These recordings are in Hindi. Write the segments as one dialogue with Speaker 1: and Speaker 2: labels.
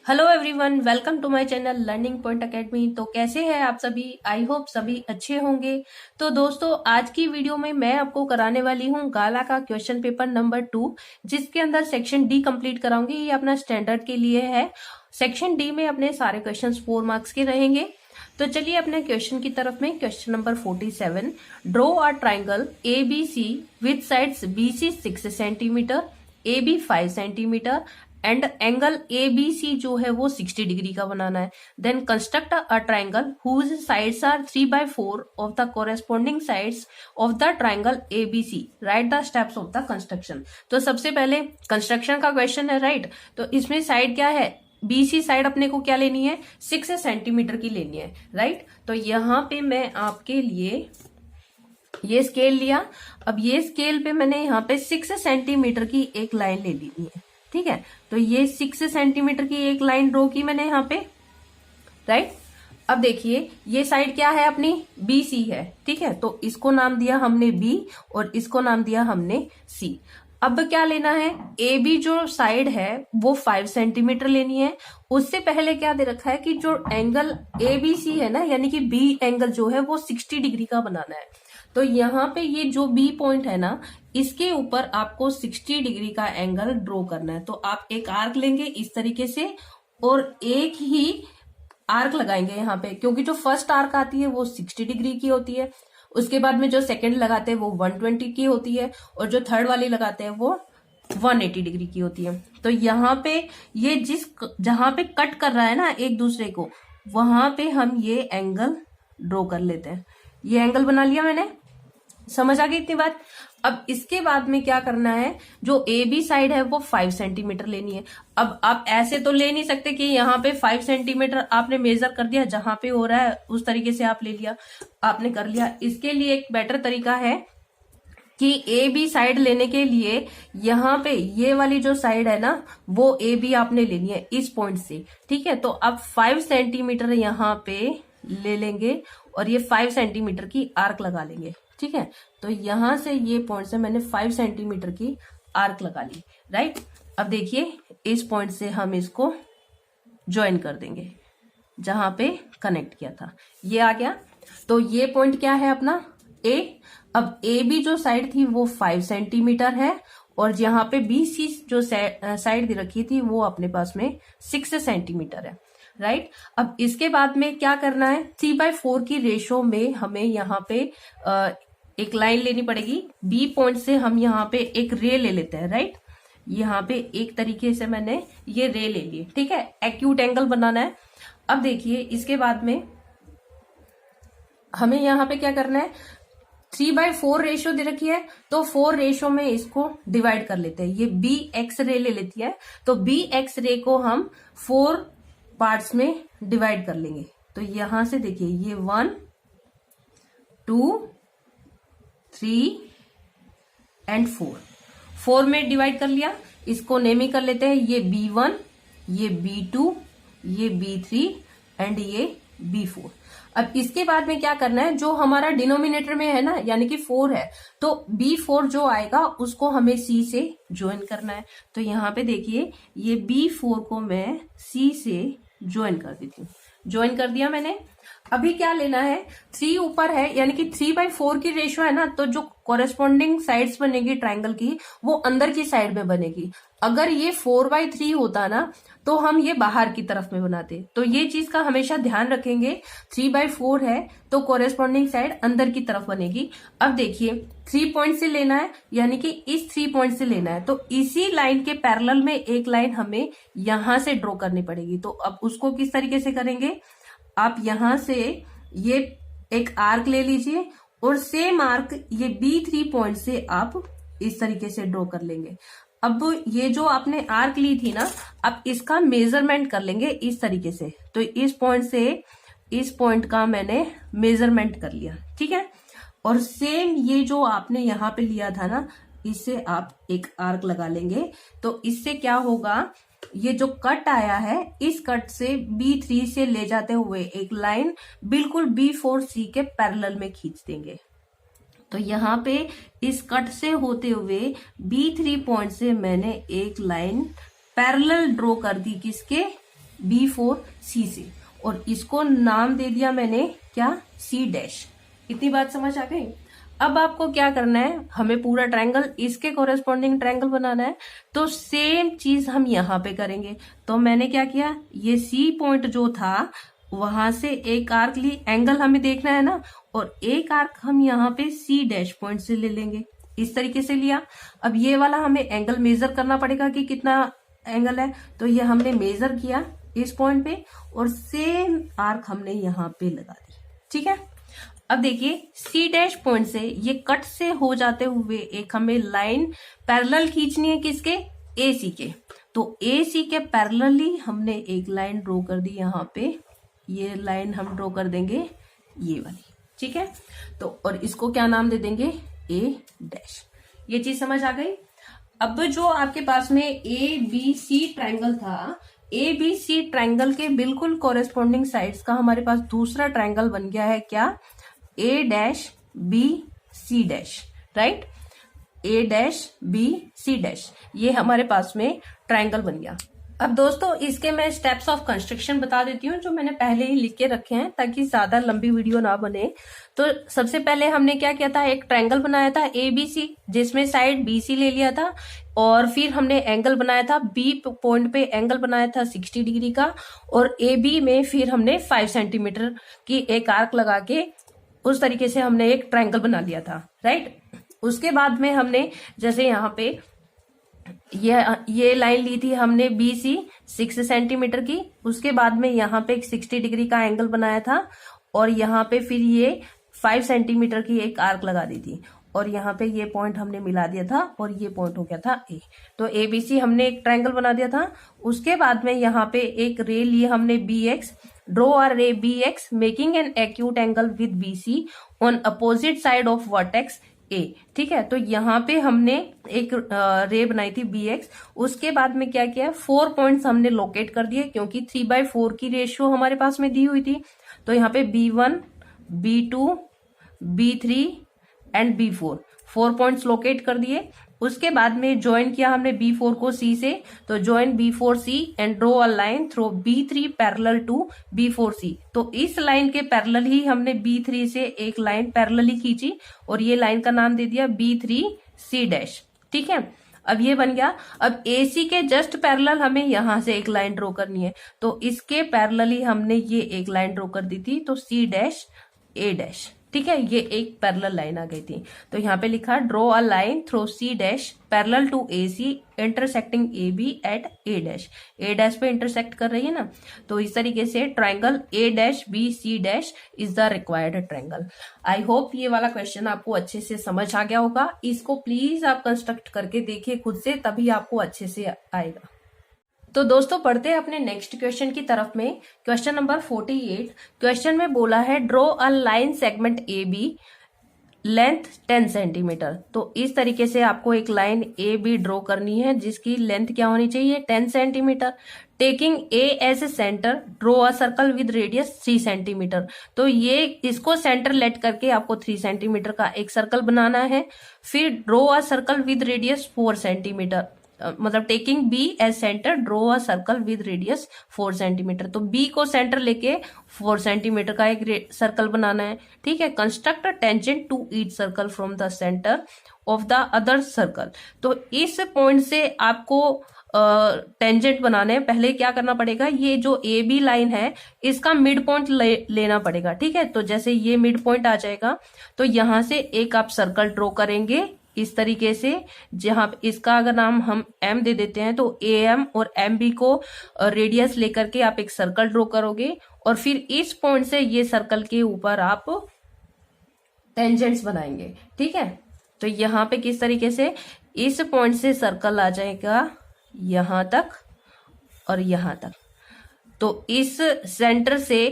Speaker 1: Hello everyone, welcome to my channel learning point academy. तो कैसे हैं आप सभी? आई होप सभी अच्छे होंगे। तो दोस्तों, आज की वीडियो में मैं आपको कराने वाली हूं गाला का क्वेश्चन पेपर नंबर 2, जिसके अंदर सेक्शन डी कंप्लीट कराऊंगी। ये अपना स्टैंडर्ड के लिए है। सेक्शन डी में अपने सारे क्वेश्चन 4 मार्क्स के रहेंगे। तो चलिए अपने क्वेश्चन की तरफ में। Question number 47, draw a triangle A B C with sides B C 6 centimetre, A B 5 centimetre and angle A B C जो है वो 60 डिग्री का बनाना है। Then construct a triangle whose sides are 3/4 of the corresponding sides of the triangle A B C. Write the steps of the construction. तो सबसे पहले कंस्ट्रक्शन का क्वेश्चन है, राइट। तो इसमें साइड क्या है? बीसी साइड अपने को क्या लेनी है? 6 सेंटीमीटर की लेनी है, राइट। तो यहाँ पे मैं आपके लिए ये स्केल लिया। अब ये स्केल पे मैंने यहाँ पे 6 सेंटीमीटर की एक लाइन ले ली है, ठीक है। तो ये 6 सेंटीमीटर की एक लाइन ड्रॉ की मैंने यहाँ पे, राइट। अब देखिए ये साइड क्या है अपनी? बी सी है, ठीक है। तो इसको नाम दिया हमने बी और इसको नाम दिया हमने सी। अब क्या लेना है? ए बी जो साइड है वो 5 सेंटीमीटर लेनी है। उससे पहले क्या दे रखा है कि जो एंगल ए बी सी है ना, यानी कि बी एंगल जो है वो 60 डिग्री का बनाना है। तो यहाँ पे ये जो बी पॉइंट है ना, इसके ऊपर आपको 60 डिग्री का एंगल ड्रॉ करना है। तो आप एक आर्क लेंगे इस तरीके से और एक ही आर्क लगाएंगे यहाँ पे, क्योंकि जो फर्स्ट आर्क आती है वो 60 डिग्री की होती है। उसके बाद में जो सेकंड लगाते हैं वो 120 की होती है और जो थर्ड वाली लगाते हैं वो 180 डिग्री की होती है। तो यहाँ पे ये जहां पे कट कर रहा है ना एक दूसरे को, वहां पे हम ये एंगल ड्रॉ कर लेते हैं। ये एंगल बना लिया मैंने। समझ आ गई इतनी बात? अब इसके बाद में क्या करना है? जो ए बी साइड है वो 5 सेंटीमीटर लेनी है। अब आप ऐसे तो ले नहीं सकते कि यहाँ पे 5 सेंटीमीटर आपने मेजर कर दिया, जहां पे हो रहा है उस तरीके से आप ले लिया, आपने कर लिया। इसके लिए एक बेटर तरीका है कि ए बी साइड लेने के लिए यहाँ पे ये वाली जो साइड है ना, वो ए बी आपने लेनी है इस पॉइंट से, ठीक है। तो अब 5 सेंटीमीटर यहाँ पे ले लेंगे और ये 5 सेंटीमीटर की आर्क लगा लेंगे, ठीक है। तो यहां से ये पॉइंट से मैंने 5 सेंटीमीटर की आर्क लगा ली, राइट। अब देखिए इस पॉइंट से हम इसको ज्वाइन कर देंगे जहां पे कनेक्ट किया था। ये आ गया। तो ये पॉइंट क्या है अपना? ए। अब ए बी जो साइड थी वो 5 सेंटीमीटर है और यहाँ पे बी सी जो साइड दी रखी थी वो अपने पास में 6 सेंटीमीटर है, राइट। अब इसके बाद में क्या करना है? 3/4 की रेशो में हमें यहाँ पे एक लाइन लेनी पड़ेगी। बी पॉइंट से हम यहाँ पे एक रे ले लेते हैं, राइट। यहाँ पे एक तरीके से मैंने ये रे ले ली, ठीक है। एक्यूट एंगल बनाना है। अब देखिए इसके बाद में हमें यहाँ पे क्या करना है? 3/4 रेशो दे रखी है, तो 4 रेशो में इसको डिवाइड कर लेते हैं। ये बी एक्स रे ले लेती है, तो बी एक्स रे को हम 4 पार्ट्स में डिवाइड कर लेंगे। तो यहां से देखिए ये 1 2 3 एंड 4 में डिवाइड कर लिया। इसको नेमिंग कर लेते हैं। ये B1, ये B2, ये B3 एंड ये B4। अब इसके बाद में क्या करना है? जो हमारा डिनोमिनेटर में है ना, यानी कि 4 है, तो B4 जो आएगा उसको हमें C से ज्वाइन करना है। तो यहाँ पे देखिए ये B4 को मैं C से ज्वाइन कर देती हूँ। ज्वाइन कर दिया मैंने। अभी क्या लेना है? 3 ऊपर है, यानी कि 3/4 की रेशो है ना, तो जो कॉरेस्पॉन्डिंग साइड्स बनेगी ट्राइंगल की वो अंदर की साइड में बनेगी। अगर ये 4/3 होता ना तो हम ये बाहर की तरफ में बनाते। तो ये चीज का हमेशा ध्यान रखेंगे। 3/4 है तो कॉरेस्पॉन्डिंग साइड अंदर की तरफ बनेगी। अब देखिए 3 पॉइंट से लेना है, यानी कि इस 3 पॉइंट से लेना है। तो इसी लाइन के पैरेलल में एक लाइन हमें यहां से ड्रॉ करनी पड़ेगी। तो अब उसको किस तरीके से करेंगे? आप यहां से ये एक आर्क ले लीजिए और सेम आर्क ये B3 पॉइंट से आप इस तरीके से ड्रॉ कर लेंगे। अब ये जो आपने आर्क ली थी ना, अब इसका मेजरमेंट कर लेंगे इस तरीके से। तो इस पॉइंट से इस पॉइंट का मैंने मेजरमेंट कर लिया, ठीक है। और सेम ये जो आपने यहाँ पे लिया था ना, इससे आप एक आर्क लगा लेंगे। तो इससे क्या होगा? ये जो कट आया है इस कट से B3 से ले जाते हुए एक लाइन बिल्कुल B4C के पैरेलल में खींच देंगे। तो यहाँ पे इस कट से होते हुए B3 पॉइंट से मैंने एक लाइन पैरेलल ड्रॉ कर दी। किसके? B4C से, और इसको नाम दे दिया मैंने क्या, C'। इतनी बात समझ आ गई। अब आपको क्या करना है, हमें पूरा ट्रायंगल इसके कोरेस्पॉन्डिंग ट्रायंगल बनाना है, तो सेम चीज हम यहाँ पे करेंगे। तो मैंने क्या किया, ये C पॉइंट जो था वहां से एक आर्क ली, एंगल हमें देखना है ना, और एक आर्क हम यहाँ पे C' पॉइंट से ले लेंगे, इस तरीके से लिया। अब ये वाला हमें एंगल मेजर करना पड़ेगा कि कितना एंगल है, तो ये हमने मेजर किया इस पॉइंट पे, और सेम आर्क हमने यहाँ पे लगा दी। ठीक है, अब देखिए C' पॉइंट से ये कट से हो जाते हुए एक हमें लाइन पैरेलल खींचनी है, किसके, AC के। तो AC के पैरेलली हमने एक लाइन ड्रॉ कर दी यहाँ पे, ये लाइन हम ड्रॉ कर देंगे ये वाली। ठीक है, तो और इसको क्या नाम दे देंगे, A'। ये चीज समझ आ गई। अब जो आपके पास में ABC ट्रायंगल था, ABC ट्रायंगल के बिल्कुल कोरेस्पॉन्डिंग साइड्स का हमारे पास दूसरा ट्रायंगल बन गया है, क्या, A', राइट, A', ये हमारे पास में ट्रायंगल बन गया। अब दोस्तों इसके मैं स्टेप्स ऑफ कंस्ट्रक्शन बता देती हूँ, जो मैंने पहले ही लिख के रखे हैं ताकि ज्यादा लंबी वीडियो ना बने। तो सबसे पहले हमने क्या किया था, एक ट्रायंगल बनाया था ABC, जिसमें साइड BC ले लिया था, और फिर हमने एंगल बनाया था, B पॉइंट पे एंगल बनाया था 60 डिग्री का, और AB में फिर हमने 5 सेंटीमीटर की एक आर्क लगा के उस तरीके से हमने एक ट्रायंगल बना लिया था, राइट। उसके बाद में हमने जैसे यहाँ पे ये लाइन ली थी हमने BC 6 सेंटीमीटर की, उसके बाद में यहाँ पे एक 60 डिग्री का एंगल बनाया था, और यहाँ पे फिर ये 5 सेंटीमीटर की एक आर्क लगा दी थी, और यहाँ पे ये पॉइंट हमने मिला दिया था, और ये पॉइंट हो गया था A। तो ABC हमने एक ट्रायंगल बना दिया था। उसके बाद में यहाँ पे एक रे लिए हमने BX, ड्रॉ अ रे BX making an acute angle with BC on opposite side of vertex A। ठीक है, तो यहाँ पे हमने एक रे बनाई थी BX। उसके बाद में क्या किया, 4 पॉइंट्स हमने लोकेट कर दिए, क्योंकि 3/4 की रेशियो हमारे पास में दी हुई थी। तो यहाँ पे B1, B2, B3 and B4, 4 points locate कर दिए। उसके बाद में ज्वाइन किया हमने B4 को C से, तो join B4C and draw a line through B3 parallel to B4C। तो इस लाइन के पैरेलल ही हमने B3 से एक लाइन पैरेलली खींची, और ये लाइन का नाम दे दिया B3C'। ठीक है, अब ये बन गया। अब AC के जस्ट पैरेलल हमें यहां से एक लाइन ड्रॉ करनी है, तो इसके पैरेलली हमने ये एक लाइन ड्रॉ कर दी थी, तो C', A'। ठीक है, ये एक पैरेलल लाइन आ गई थी। तो यहाँ पे लिखा draw a line through C' parallel to AC intersecting AB at A'। पे इंटरसेक्ट कर रही है ना, तो इस तरीके से triangle A', is the required triangle. I hope ये वाला क्वेश्चन आपको अच्छे से समझ आ गया होगा। इसको प्लीज आप कंस्ट्रक्ट करके देखिए खुद से, तभी आपको अच्छे से आएगा। तो दोस्तों बढ़ते हैं अपने नेक्स्ट क्वेश्चन की तरफ में। Question number 48। क्वेश्चन में बोला है draw a line segment AB length 10 centimetre. तो इस तरीके से आपको एक लाइन AB ड्रॉ करनी है, जिसकी लेंथ क्या होनी चाहिए, 10 centimetre. Taking A as a centre, draw a circle with radius 3 centimetre. तो ये इसको सेंटर लेट करके आपको 3 सेंटीमीटर का एक सर्कल बनाना है। फिर draw a circle with radius 4 centimetre, मतलब taking B as centre, draw a circle with radius 4 centimetre. तो B को सेंटर लेके 4 सेंटीमीटर का एक सर्कल बनाना है। ठीक है, construct a tangent to each circle from the centre of the other circle. तो इस पॉइंट से आपको टेंजेंट बनाने हैं। पहले क्या करना पड़ेगा, ये जो AB लाइन है इसका मिड पॉइंट लेना पड़ेगा। ठीक है, तो जैसे ये मिड पॉइंट आ जाएगा, तो यहां से एक आप सर्कल ड्रॉ करेंगे इस तरीके से, जहां इसका अगर नाम हम M दे देते हैं, तो AM और MB को रेडियस लेकर के आप एक सर्कल ड्रॉ करोगे, और फिर इस पॉइंट से ये सर्कल के ऊपर आप टेंजेंट्स बनाएंगे। ठीक है, तो यहाँ पे किस तरीके से इस पॉइंट से सर्कल आ जाएगा यहां तक और यहां तक। तो इस सेंटर से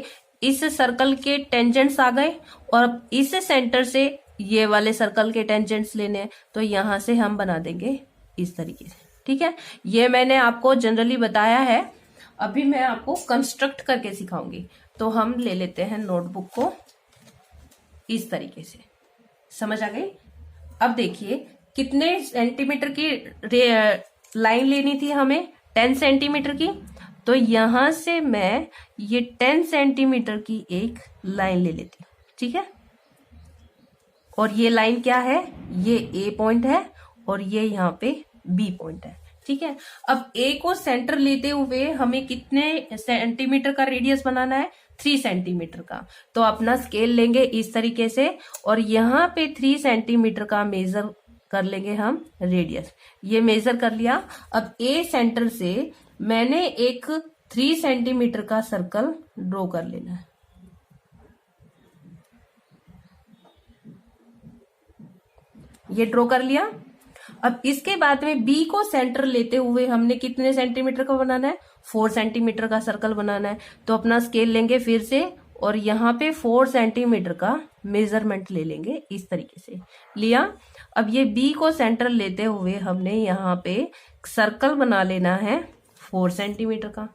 Speaker 1: इस सर्कल के टेंजेंट्स आ गए, और इस सेंटर से ये वाले सर्कल के टेंजेंट्स लेने हैं, तो यहां से हम बना देंगे इस तरीके से। ठीक है, ये मैंने आपको जनरली बताया है, अभी मैं आपको कंस्ट्रक्ट करके सिखाऊंगी। तो हम ले लेते हैं नोटबुक को, इस तरीके से समझ आ गई। अब देखिए कितने सेंटीमीटर की लाइन लेनी थी हमें, 10 सेंटीमीटर की। तो यहां से मैं ये 10 सेंटीमीटर की एक लाइन ले लेती हूँ, ठीक है। और ये लाइन क्या है, ये ए पॉइंट है और ये यहाँ पे बी पॉइंट है, ठीक है। अब ए को सेंटर लेते हुए हमें कितने सेंटीमीटर का रेडियस बनाना है, 3 सेंटीमीटर का। तो अपना स्केल लेंगे इस तरीके से और यहाँ पे 3 सेंटीमीटर का मेजर कर लेंगे हम रेडियस। ये मेजर कर लिया। अब ए सेंटर से मैंने एक 3 सेंटीमीटर का सर्कल ड्रॉ कर लेना है। ये ड्रॉ कर लिया। अब इसके बाद में बी को सेंटर लेते हुए हमने कितने सेंटीमीटर का बनाना है, 4 सेंटीमीटर का सर्कल बनाना है। तो अपना स्केल लेंगे फिर से और यहाँ पे 4 सेंटीमीटर का मेजरमेंट ले लेंगे, इस तरीके से लिया। अब ये बी को सेंटर लेते हुए हमने यहाँ पे सर्कल बना लेना है 4 सेंटीमीटर का।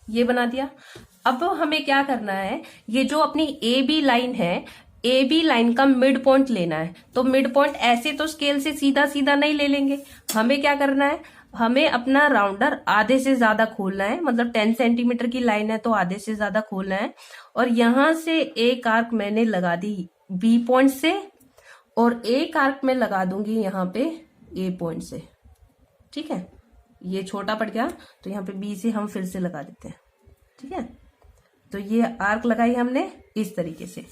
Speaker 1: ये बना दिया। अब हमें क्या करना है, ये जो अपनी ए बी लाइन है, ए बी लाइन का मिड पॉइंट लेना है। तो मिड पॉइंट ऐसे तो स्केल से सीधा सीधा नहीं ले लेंगे, हमें क्या करना है, हमें अपना राउंडर आधे से ज्यादा खोलना है। मतलब 10 सेंटीमीटर की लाइन है तो आधे से ज्यादा खोलना है। और यहां से एक आर्क मैंने लगा दी बी पॉइंट से और एक आर्क में लगा दूंगी यहाँ पे ए पॉइंट से, ठीक है। ये छोटा पड़ गया तो यहाँ पे बी से हम फिर से लगा देते हैं, ठीक है। तो ये आर्क लगाई हमने इस तरीके से।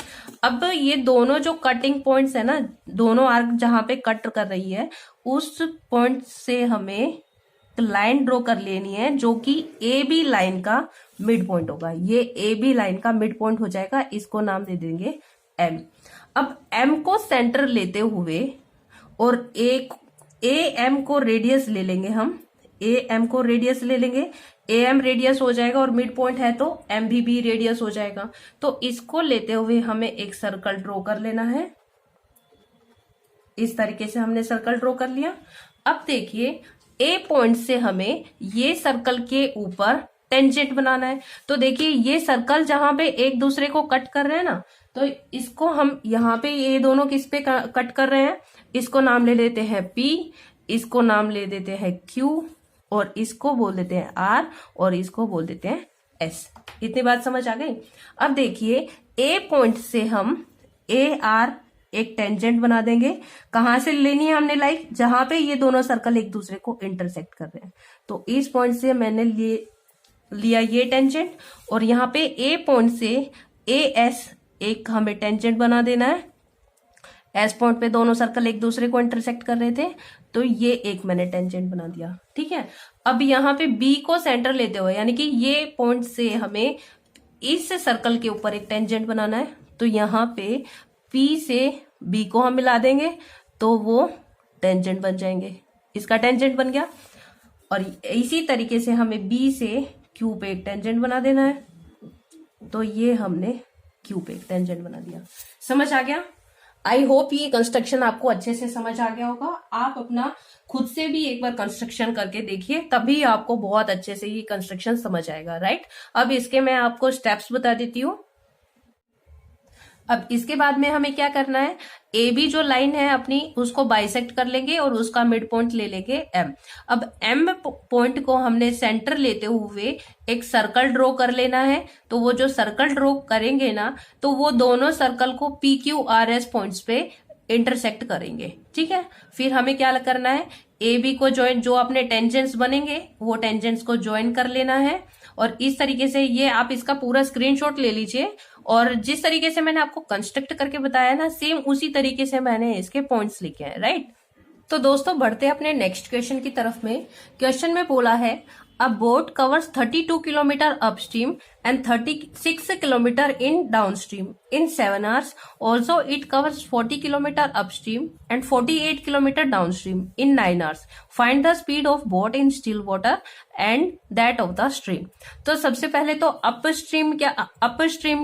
Speaker 1: अब ये दोनों जो कटिंग पॉइंट्स है ना, दोनों आर्क जहां पे कट कर रही है, उस पॉइंट से हमें लाइन ड्रॉ कर लेनी है जो कि ए बी लाइन का मिड पॉइंट होगा। ये ए बी लाइन का मिड पॉइंट हो जाएगा, इसको नाम दे देंगे एम। अब एम को सेंटर लेते हुए और ए एम को रेडियस ले लेंगे हम, ए एम को रेडियस ले लेंगे, ए एम रेडियस हो जाएगा और मिड पॉइंट है तो एम भी रेडियस हो जाएगा। तो इसको लेते हुए हमें एक सर्कल ड्रॉ कर लेना है। इस तरीके से हमने सर्कल ड्रॉ कर लिया। अब देखिए ए पॉइंट से हमें ये सर्कल के ऊपर टेंजेंट बनाना है। तो देखिए ये सर्कल जहां पे एक दूसरे को कट कर रहे हैं ना, तो इसको हम यहाँ पे ये दोनों किस पे कट कर रहे हैं, इसको नाम ले लेते हैं P, इसको नाम ले देते हैं Q और इसको बोल देते हैं R और इसको बोल देते हैं S। इतनी बात समझ आ गई। अब देखिए A पॉइंट से हम AR एक टेंजेंट बना देंगे। कहां से लेनी है हमने लाइन, जहां पे ये दोनों सर्कल एक दूसरे को इंटरसेक्ट कर रहे हैं। तो इस पॉइंट से मैंने लिया ये टेंजेंट और यहाँ पे A पॉइंट से AS एक हमें टेंजेंट बना देना है। एस पॉइंट पे दोनों सर्कल एक दूसरे को इंटरसेक्ट कर रहे थे, तो ये एक मैंने टेंजेंट बना दिया, ठीक है। अब यहाँ पे बी को सेंटर लेते हुए, यानी कि ये पॉइंट से हमें इस सर्कल के ऊपर एक टेंजेंट बनाना है। तो यहाँ पे पी से बी को हम मिला देंगे तो वो टेंजेंट बन जाएंगे। इसका टेंजेंट बन गया। और इसी तरीके से हमें बी से क्यू पे एक टेंजेंट बना देना है। तो ये हमने क्यू पे एक टेंजेंट बना दिया। समझ आ गया? आई होप ये कंस्ट्रक्शन आपको अच्छे से समझ आ गया होगा। आप अपना खुद से भी एक बार कंस्ट्रक्शन करके देखिए, तभी आपको बहुत अच्छे से ये कंस्ट्रक्शन समझ आएगा, राइट। अब इसके मैं आपको स्टेप्स बता देती हूँ। अब इसके बाद में हमें क्या करना है, ए बी जो लाइन है अपनी उसको बाइसेक्ट कर लेंगे और उसका मिड पॉइंट ले लेंगे एम। अब एम पॉइंट को हमने सेंटर लेते हुए एक सर्कल ड्रॉ कर लेना है। तो वो जो सर्कल ड्रॉ करेंगे ना, तो वो दोनों सर्कल को P Q R S points पे इंटरसेक्ट करेंगे, ठीक है। फिर हमें क्या करना है, ए बी को ज्वाइन, जो अपने टेंजेंट्स बनेंगे वो टेंजेंट्स को ज्वाइन कर लेना है। और इस तरीके से ये आप इसका पूरा स्क्रीनशॉट ले लीजिए और जिस तरीके से मैंने आपको कंस्ट्रक्ट करके बताया ना, सेम उसी तरीके से मैंने इसके पॉइंट्स लिखे हैं, राइट। तो दोस्तों बढ़ते हैं अपने नेक्स्ट क्वेश्चन की तरफ में। क्वेश्चन में बोला है A boat covers 32 kilometer upstream and 36 kilometer in downstream in 7 hours. Also, it covers 40 kilometer upstream and 48 kilometer downstream in 9 hours. Find the speed of boat in still water and that of the stream. तो सबसे पहले तो अपस्ट्रीम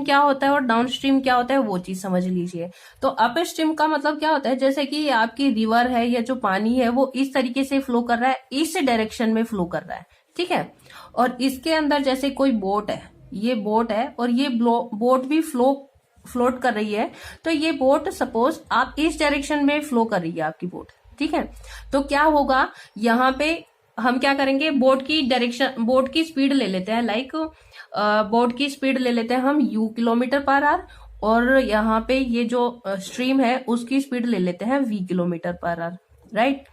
Speaker 1: क्या होता है और डाउनस्ट्रीम क्या होता है वो चीज समझ लीजिए। तो अपस्ट्रीम का मतलब क्या होता है, जैसे कि आपकी रिवर है या जो पानी है वो इस तरीके से फ्लो कर रहा है, इस डायरेक्शन में फ्लो कर रहा है, ठीक है। और इसके अंदर जैसे कोई बोट है, ये बोट है और ये बोट भी फ्लोट कर रही है। तो ये बोट सपोज आप इस डायरेक्शन में फ्लो कर रही है आपकी बोट, ठीक है। तो क्या होगा, यहाँ पे हम क्या करेंगे, बोट की डायरेक्शन, बोट की स्पीड ले लेते हैं, लाइक बोट की स्पीड ले लेते हैं हम u किलोमीटर पर आवर, और यहाँ पे ये जो स्ट्रीम है उसकी स्पीड ले लेते हैं v kilometre per hour, right,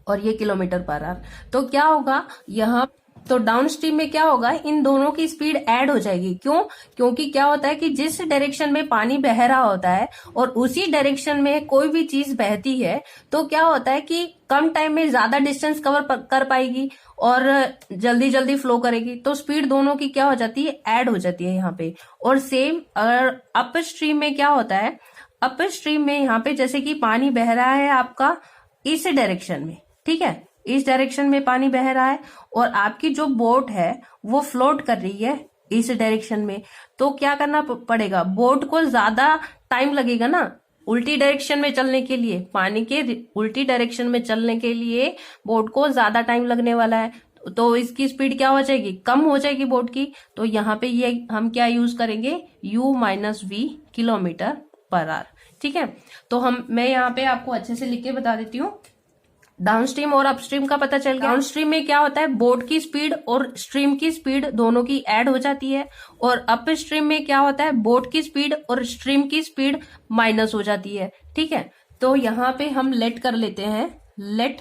Speaker 1: और ये किलोमीटर पर आवर। तो क्या होगा यहाँ, तो डाउन स्ट्रीम में क्या होगा, इन दोनों की स्पीड ऐड हो जाएगी। क्यों? क्योंकि क्या होता है कि जिस डायरेक्शन में पानी बह रहा होता है और उसी डायरेक्शन में कोई भी चीज बहती है, तो क्या होता है कि कम टाइम में ज्यादा डिस्टेंस कवर कर पाएगी और जल्दी जल्दी फ्लो करेगी। तो स्पीड दोनों की क्या हो जाती है, ऐड हो जाती है यहाँ पे। और सेम अगर अप स्ट्रीम में क्या होता है, अप स्ट्रीम में यहाँ पे जैसे कि पानी बह रहा है आपका इस डायरेक्शन में, ठीक है, इस डायरेक्शन में पानी बह रहा है और आपकी जो बोट है वो फ्लोट कर रही है इस डायरेक्शन में। तो क्या करना पड़ेगा, बोट को ज्यादा टाइम लगेगा ना उल्टी डायरेक्शन में चलने के लिए, पानी के उल्टी डायरेक्शन में चलने के लिए बोट को ज्यादा टाइम लगने वाला है। तो इसकी स्पीड क्या हो जाएगी, कम हो जाएगी बोट की। तो यहाँ पे ये हम क्या यूज करेंगे, u minus v kilometre per hour, ठीक है। तो मैं यहाँ पे आपको अच्छे से लिख के बता देती हूँ। डाउन स्ट्रीम और अपस्ट्रीम का पता चल गया। डाउन स्ट्रीम में क्या होता है, बोट की स्पीड और स्ट्रीम की स्पीड दोनों की ऐड हो जाती है, और अप स्ट्रीम में क्या होता है, बोट की स्पीड और स्ट्रीम की स्पीड माइनस हो जाती है, ठीक है। तो यहाँ पे हम लेट कर लेते हैं, let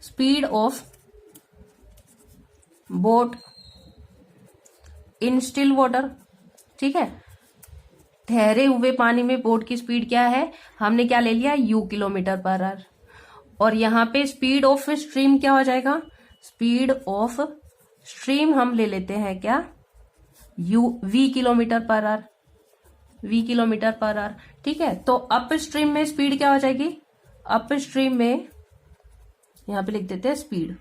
Speaker 1: speed of boat in still water, ठीक है, ठहरे हुए पानी में बोट की स्पीड क्या है, हमने क्या ले लिया, u किलोमीटर पर आवर। और यहाँ पे स्पीड ऑफ स्ट्रीम क्या हो जाएगा, स्पीड ऑफ स्ट्रीम हम ले लेते हैं क्या, v kilometre per our, v kilometre per hour, ठीक है। तो अप स्ट्रीम में स्पीड क्या हो जाएगी, अप स्ट्रीम में यहाँ पे लिख देते हैं स्पीड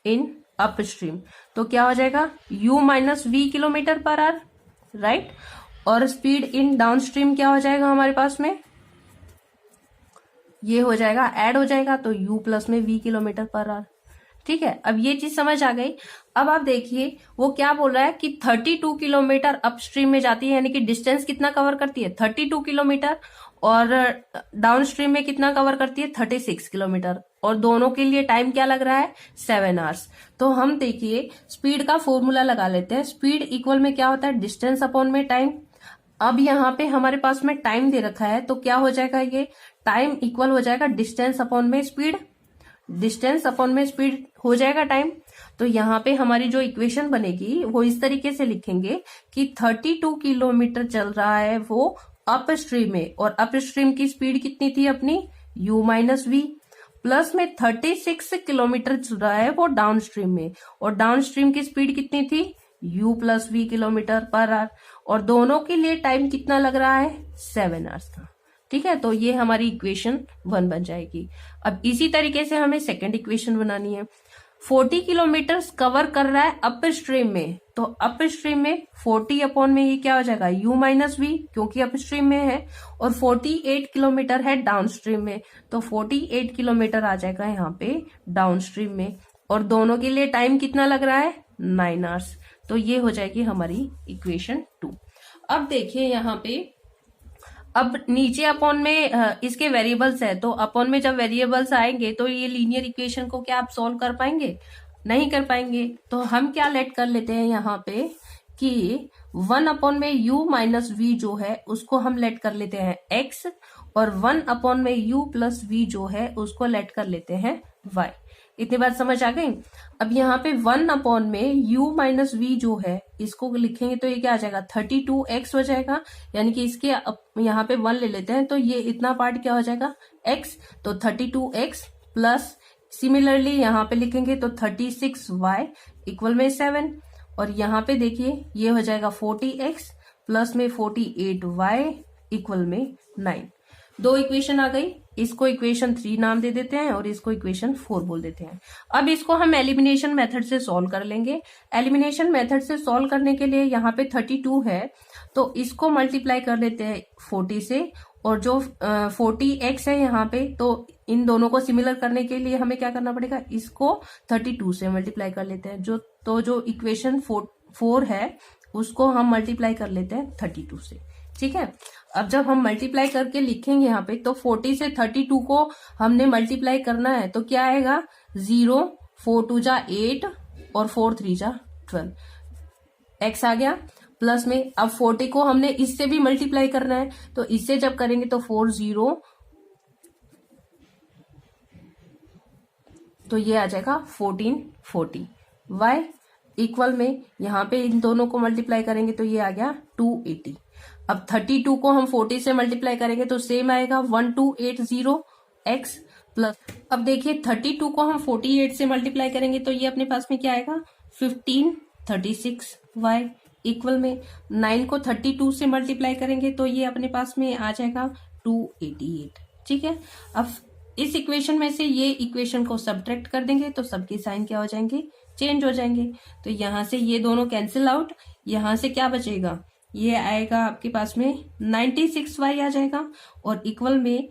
Speaker 1: इन अप स्ट्रीम, तो क्या हो जाएगा, u minus v kilometre per hour, right. और स्पीड इन डाउन स्ट्रीम क्या हो जाएगा हमारे पास में, ये हो जाएगा, ऐड हो जाएगा, तो u प्लस में v किलोमीटर पर आवर, ठीक है। अब ये चीज समझ आ गई। अब आप देखिए वो क्या बोल रहा है कि 32 किलोमीटर अपस्ट्रीम में जाती है, यानी कि डिस्टेंस कितना कवर करती है, 32 किलोमीटर, और डाउन स्ट्रीम में कितना कवर करती है, 36 किलोमीटर, और दोनों के लिए टाइम क्या लग रहा है, 7 आवर्स। तो हम देखिए स्पीड का फॉर्मूला लगा लेते हैं। स्पीड इक्वल में क्या होता है, डिस्टेंस अपॉन में टाइम। अब यहाँ पे हमारे पास में टाइम दे रखा है, तो क्या हो जाएगा, ये टाइम इक्वल हो जाएगा डिस्टेंस अपॉन में स्पीड, डिस्टेंस अपॉन में स्पीड हो जाएगा टाइम। तो यहाँ पे हमारी जो इक्वेशन बनेगी वो इस तरीके से लिखेंगे कि 32 किलोमीटर चल रहा है वो अप स्ट्रीम में, और अप स्ट्रीम की स्पीड कितनी थी अपनी, u माइनस वी, प्लस में 36 किलोमीटर चल रहा है वो डाउन स्ट्रीम में, और डाउन स्ट्रीम की स्पीड कितनी थी, u plus v kilometre per hour, और दोनों के लिए टाइम कितना लग रहा है, 7 आवर्स का, ठीक है। तो ये हमारी इक्वेशन 1 बन जाएगी। अब इसी तरीके से हमें सेकंड इक्वेशन बनानी है। 40 किलोमीटर कवर कर रहा है अप स्ट्रीम में, तो अप स्ट्रीम में 40 अपॉन में ये क्या हो जाएगा, u माइनस वी, क्योंकि अप स्ट्रीम में है, और 48 किलोमीटर है डाउन स्ट्रीम में, तो 48 किलोमीटर आ जाएगा यहाँ पे डाउन स्ट्रीम में, और दोनों के लिए टाइम कितना लग रहा है, 9 आवर्स। तो ये हो जाएगी हमारी इक्वेशन 2। अब देखिए यहाँ पे, अब नीचे अपॉन में इसके वेरिएबल्स है, तो अपॉन में जब वेरिएबल्स आएंगे तो ये लीनियर इक्वेशन को क्या आप सॉल्व कर पाएंगे, नहीं कर पाएंगे। तो हम क्या लेट कर लेते हैं यहाँ पे कि 1 अपॉन में u माइनस वी जो है उसको हम लेट कर लेते हैं x, और 1 अपॉन में u प्लस वी जो है उसको लेट कर लेते हैं y। इतनी बात समझ आ गई। अब यहाँ पे 1 अपॉन में u माइनस वी जो है इसको लिखेंगे तो ये क्या आ जाएगा, 32x हो जाएगा, यानी कि इसके यहाँ पे 1 ले लेते हैं तो ये इतना पार्ट क्या हो जाएगा, x, तो 32x प्लस सिमिलरली यहाँ पे लिखेंगे तो 36y इक्वल में 7, और यहाँ पे देखिए ये हो जाएगा 40x प्लस में 48y इक्वल में 9। दो इक्वेशन आ गई, इसको इक्वेशन 3 नाम दे देते हैं और इसको इक्वेशन 4 बोल देते हैं। अब इसको हम एलिमिनेशन मेथड से सॉल्व कर लेंगे। एलिमिनेशन मेथड से सॉल्व करने के लिए यहाँ पे 32 है तो इसको मल्टीप्लाई कर लेते हैं 40 से, और जो 40x है यहाँ पे, तो इन दोनों को सिमिलर करने के लिए हमें क्या करना पड़ेगा, इसको 32 से मल्टीप्लाई कर लेते हैं। जो इक्वेशन 4 है उसको हम मल्टीप्लाई कर लेते हैं 32 से। ठीक है। अब जब हम मल्टीप्लाई करके लिखेंगे यहाँ पे, तो 40 से 32 को हमने मल्टीप्लाई करना है, तो क्या आएगा 0, 4 2 जा 8 और 4 3 जा 12, x आ गया प्लस में। अब 40 को हमने इससे भी मल्टीप्लाई करना है, तो इससे जब करेंगे तो 4 0, तो ये आ जाएगा 1440। y इक्वल में यहाँ पे इन दोनों को मल्टीप्लाई करेंगे तो ये आ गया 280। अब 32 को हम 40 से मल्टीप्लाई करेंगे तो सेम आएगा 1280 x प्लस। अब देखिए 32 को हम 48 से मल्टीप्लाई करेंगे तो ये अपने पास में क्या आएगा 1536 y इक्वल में 9 को 32 से मल्टीप्लाई करेंगे तो ये अपने पास में आ जाएगा 288। ठीक है। अब इस इक्वेशन में से ये इक्वेशन को सब्ट्रैक्ट कर देंगे तो सबके साइन क्या हो जाएंगे, चेंज हो जाएंगे। तो यहां से ये दोनों कैंसिल आउट, यहां से क्या बचेगा, ये आएगा आपके पास में 96y आ जाएगा और इक्वल में,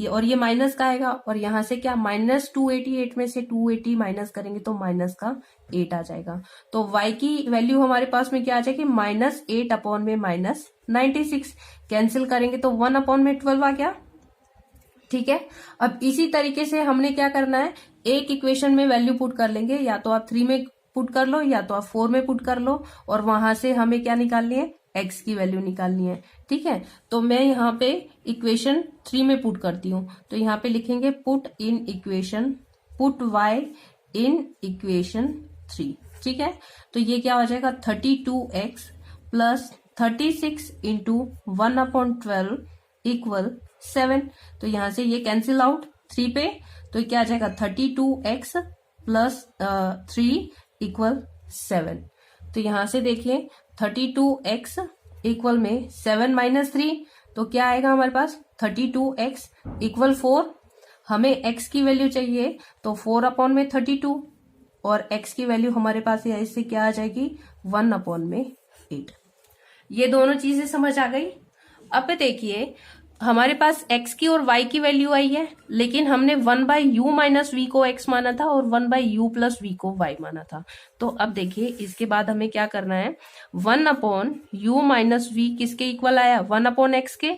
Speaker 1: और ये माइनस का आएगा और यहां से क्या -288 में से 280 माइनस करेंगे तो माइनस का 8 आ जाएगा। तो y की वैल्यू हमारे पास में क्या आ जाएगी -8 अपॉन में -96, कैंसिल करेंगे तो 1 अपॉन में 12 आ गया। ठीक है। अब इसी तरीके से हमने क्या करना है, एक इक्वेशन में वैल्यू पुट कर लेंगे, या तो आप 3 में पुट कर लो या तो आप 4 में पुट कर लो, और वहां से हमें क्या निकालनी है, x की वैल्यू निकालनी है। ठीक है। तो मैं यहाँ पे इक्वेशन 3 में पुट करती हूँ, तो यहाँ पे लिखेंगे put in equation, put y in equation 3। ठीक है। तो ये क्या हो जाएगा 32x प्लस 36 इंटू 1/12 इक्वल 7। तो यहां से ये कैंसिल आउट 3 पे, तो क्या आ जाएगा 32x प्लस 3 इक्वल 7। तो यहां से देखिए 32x इक्वल में 7 माइनस 3, तो क्या आएगा हमारे पास 32x इक्वल 4। हमें x की वैल्यू चाहिए तो 4 अपॉन में 32, और x की वैल्यू हमारे पास इससे क्या आ जाएगी 1 अपॉन में 8। ये दोनों चीजें समझ आ गई। अब देखिए हमारे पास x की और y की वैल्यू आई है, लेकिन हमने 1/u माइनस v को x माना था और 1/u प्लस v को y माना था। तो अब देखिए इसके बाद हमें क्या करना है, 1 अपॉन u माइनस v किसके इक्वल आया, 1 अपॉन x के,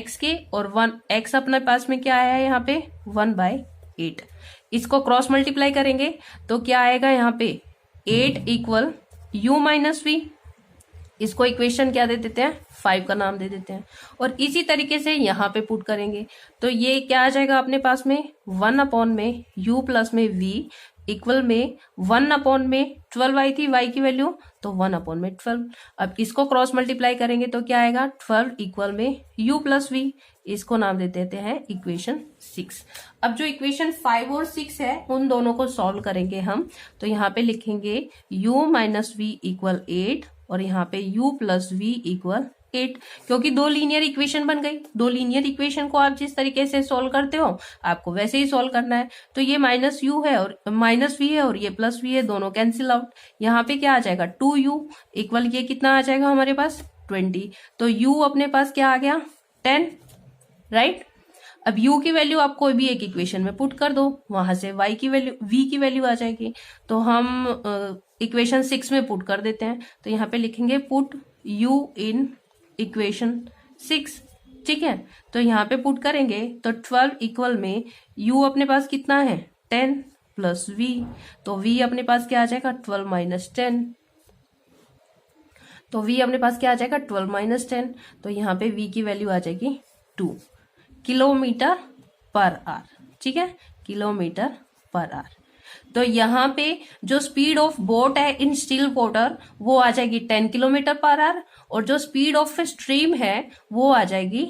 Speaker 1: x के, और 1 x अपने पास में क्या आया है यहाँ पे 1/8। इसको क्रॉस मल्टीप्लाई करेंगे तो क्या आएगा यहाँ पे 8 इक्वल u माइनस v। इसको इक्वेशन क्या दे देते हैं, 5 का नाम दे देते हैं। और इसी तरीके से यहाँ पे पुट करेंगे तो ये क्या आ जाएगा अपने पास में 1 अपॉन में u प्लस में v इक्वल में 1 अपॉन में 12 आई थी y की वैल्यू, तो 1 अपॉन में 12। अब इसको क्रॉस मल्टीप्लाई करेंगे तो क्या आएगा 12 इक्वल में u प्लस v, इसको नाम दे देते हैं इक्वेशन 6। अब जो इक्वेशन 5 और 6 है उन दोनों को सॉल्व करेंगे हम, तो यहाँ पे लिखेंगे u माइनस v इक्वल 8 और यहाँ पे u प्लस v इक्वल 8, क्योंकि दो लीनियर इक्वेशन बन गई। दो लीनियर इक्वेशन को आप जिस तरीके से सोल्व करते हो आपको वैसे ही सोल्व करना है। तो ये माइनस u है और माइनस v है और ये प्लस v है, दोनों कैंसिल आउट। यहाँ पे क्या आ जाएगा 2u इक्वल ये कितना आ जाएगा हमारे पास 20। तो u अपने पास क्या आ गया 10, राइट। अब u की वैल्यू आप कोई भी एक इक्वेशन में पुट कर दो, वहां से y की वैल्यू v की वैल्यू आ जाएगी। तो हम इक्वेशन 6 में पुट कर देते हैं, तो यहाँ पे लिखेंगे पुट u इन इक्वेशन 6। ठीक है। तो यहाँ पे पुट करेंगे तो 12 इक्वल में u अपने पास कितना है 10 प्लस v, तो v अपने पास क्या आ जाएगा 12 माइनस 10। तो v अपने पास क्या आ जाएगा 12 माइनस 10, तो यहाँ पे v की वैल्यू आ जाएगी 2 किलोमीटर पर आवर। ठीक है, किलोमीटर पर आवर। तो यहाँ पे जो स्पीड ऑफ बोट है इन स्टिल वाटर वो आ जाएगी 10 किलोमीटर पर आवर, और जो स्पीड ऑफ स्ट्रीम है वो आ जाएगी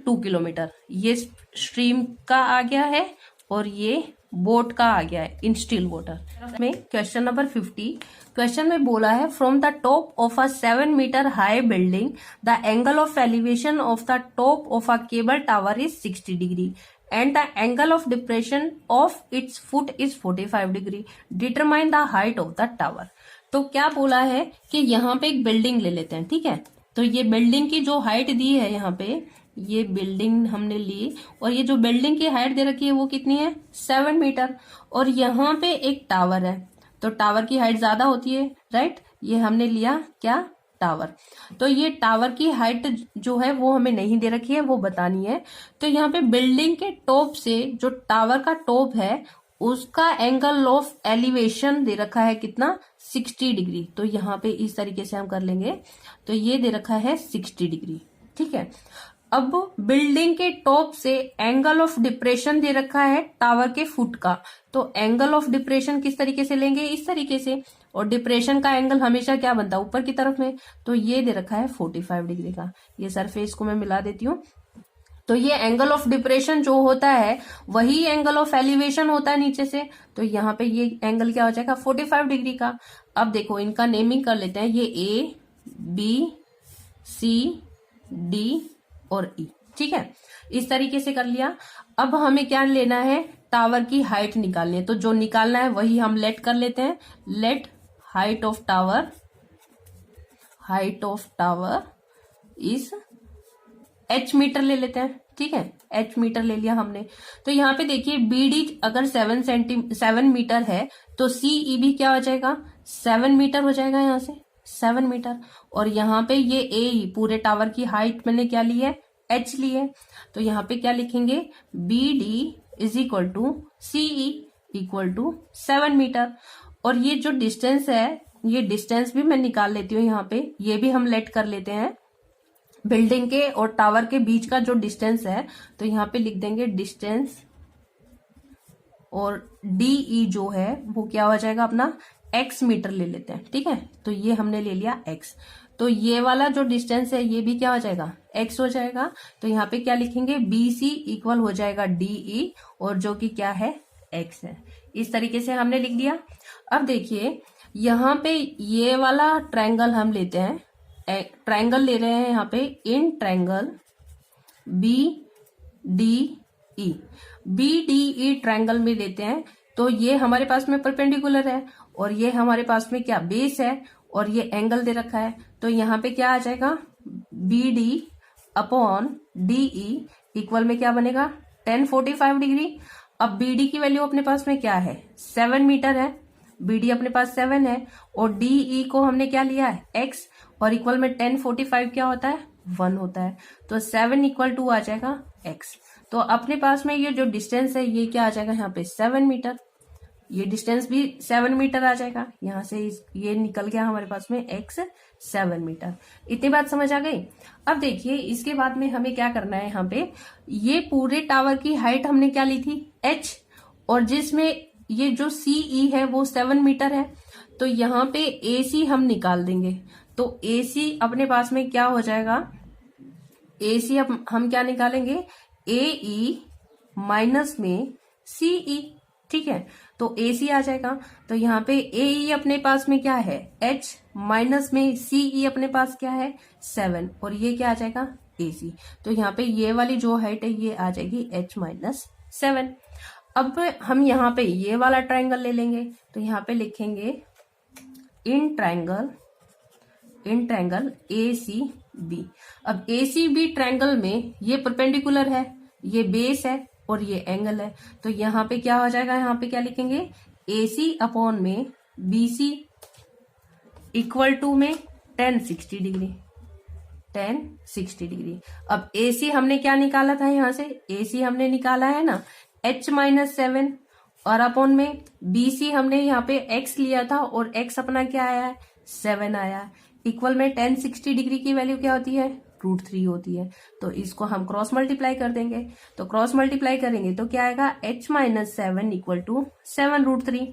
Speaker 1: 2 किलोमीटर। ये स्ट्रीम का आ गया है और ये बोट का आ गया है इन स्टिल वाटर में। क्वेश्चन नंबर 50, क्वेश्चन में बोला है from the top of a 7 metre high building the angle of elevation of the top of a cable tower is 60 degree and the angle of depression of its foot is 45 degree. Determine the height of the tower. तो क्या बोला है कि यहाँ पे एक बिल्डिंग ले लेते हैं। ठीक है। तो ये बिल्डिंग की जो हाइट दी है, यहाँ पे ये बिल्डिंग हमने ली और ये जो बिल्डिंग की हाइट दे रखी है वो कितनी है 7 मीटर, और यहाँ पे एक टावर है तो टावर की हाइट ज्यादा होती है, राइट। ये हमने लिया क्या टावर। तो ये टावर की हाइट जो है वो हमें नहीं दे रखी है, वो बतानी है। तो यहाँ पे बिल्डिंग के टॉप से जो टावर का टॉप है उसका एंगल ऑफ एलिवेशन दे रखा है कितना, 60 डिग्री। तो यहाँ पे इस तरीके से हम कर लेंगे। तो ये दे रखा है 60 डिग्री, ठीक है। अब बिल्डिंग के टॉप से एंगल ऑफ डिप्रेशन दे रखा है टावर के फुट का। तो एंगल ऑफ डिप्रेशन किस तरीके से लेंगे, इस तरीके से। और डिप्रेशन का एंगल हमेशा क्या बनता है, ऊपर की तरफ में। तो ये दे रखा है 45 डिग्री का। ये सरफेस को मैं मिला देती हूँ। तो ये एंगल ऑफ डिप्रेशन जो होता है वही एंगल ऑफ एलिवेशन होता है नीचे से। तो यहाँ पे ये एंगल क्या हो जाएगा, 45 डिग्री का। अब देखो इनका नेमिंग कर लेते हैं, ये ए बी सी डी और ई, ठीक है। इस तरीके से कर लिया। अब हमें क्या लेना है, टावर की हाइट निकालनी है। तो जो निकालना है वही हम लेट कर लेते हैं। Let height of tower is H metre ले लेते हैं, ठीक है। एच मीटर ले लिया हमने। तो यहाँ पे देखिए बी डी अगर 7 मीटर है तो सीई भी क्या हो जाएगा, 7 मीटर हो जाएगा, यहाँ से 7 मीटर। और यहाँ पे ये ए पूरे टावर की हाइट मैंने क्या ली है, एच ली है। तो यहाँ पे क्या लिखेंगे, B D is equal to CE equal to 7 metre. और ये जो डिस्टेंस है, ये डिस्टेंस भी मैं निकाल लेती हूँ यहाँ पे। ये भी हम लेट कर लेते हैं। बिल्डिंग के और टावर के बीच का जो डिस्टेंस है, तो यहाँ पे लिख देंगे डिस्टेंस। और डीई जो है वो क्या हो जाएगा अपना, एक्स मीटर ले लेते हैं, ठीक है। तो ये हमने ले लिया एक्स। तो ये वाला जो डिस्टेंस है ये भी क्या हो जाएगा, एक्स हो जाएगा। तो यहाँ पे क्या लिखेंगे, बी सी इक्वल हो जाएगा डीई, और जो कि क्या है, एक्स है। इस तरीके से हमने लिख दिया। अब देखिए यहाँ पे ये वाला ट्रायंगल हम लेते हैं, ट्रायंगल ले रहे हैं यहाँ पे, in triangle B D E, B D E triangle में लेते हैं। तो ये हमारे पास में परपेंडिकुलर है और ये हमारे पास में क्या, बेस है, और ये एंगल दे रखा है। तो यहाँ पे क्या आ जाएगा, B D upon D E equal में क्या बनेगा, 1045 डिग्री। अब बी डी की वैल्यू अपने पास में क्या है, 7 मीटर है। बी डी अपने पास 7 है और डी ई को हमने क्या लिया है, एक्स, और इक्वल में 1045 क्या होता है, 1 होता है। तो 7 इक्वल टू आ जाएगा एक्स। तो अपने पास में ये जो डिस्टेंस है ये क्या आ जाएगा, यहाँ पे 7 मीटर। ये डिस्टेंस भी 7 मीटर आ जाएगा। यहाँ से ये निकल गया हमारे पास में एक्स 7 मीटर। इतनी बात समझ आ गई। अब देखिए इसके बाद में हमें क्या करना है, यहाँ पे ये पूरे टावर की हाइट हमने क्या ली थी, एच, और जिसमें ये जो सीई है वो 7 मीटर है। तो यहाँ पे ए सी हम निकाल देंगे। तो ए सी अपने पास में क्या हो जाएगा, ए सी हम क्या निकालेंगे, ए ई माइनस में सीई, ठीक है। तो ए सी आ जाएगा। तो यहाँ पे ए ई अपने पास में क्या है, एच, माइनस में सीई अपने पास क्या है, 7, और ये क्या आ जाएगा, ए सी। तो यहाँ पे ये वाली जो हाइट है ये आ जाएगी एच माइनस 7। अब हम यहाँ पे ये वाला ट्रायंगल ले लेंगे। तो यहाँ पे लिखेंगे in triangle A C B. अब ए सी बी ट्रायंगल में ये परपेंडिकुलर है, ये बेस है और ये एंगल है। तो यहाँ पे क्या हो जाएगा, यहाँ पे क्या लिखेंगे, ए सी अपॉन में बी सी इक्वल टू में 1060 डिग्री, 1060 डिग्री। अब ए सी हमने क्या निकाला था, यहाँ से ए सी हमने निकाला है ना h माइनस 7, और अपॉन में बी सी हमने यहाँ पे x लिया था और x अपना क्या आया है, 7 आया है। इक्वल में 1060 डिग्री की वैल्यू क्या होती है, √3 होती है। तो इसको हम क्रॉस मल्टीप्लाई कर देंगे। तो क्रॉस मल्टीप्लाई करेंगे तो क्या आएगा, h माइनस 7 इक्वल टू 7√3।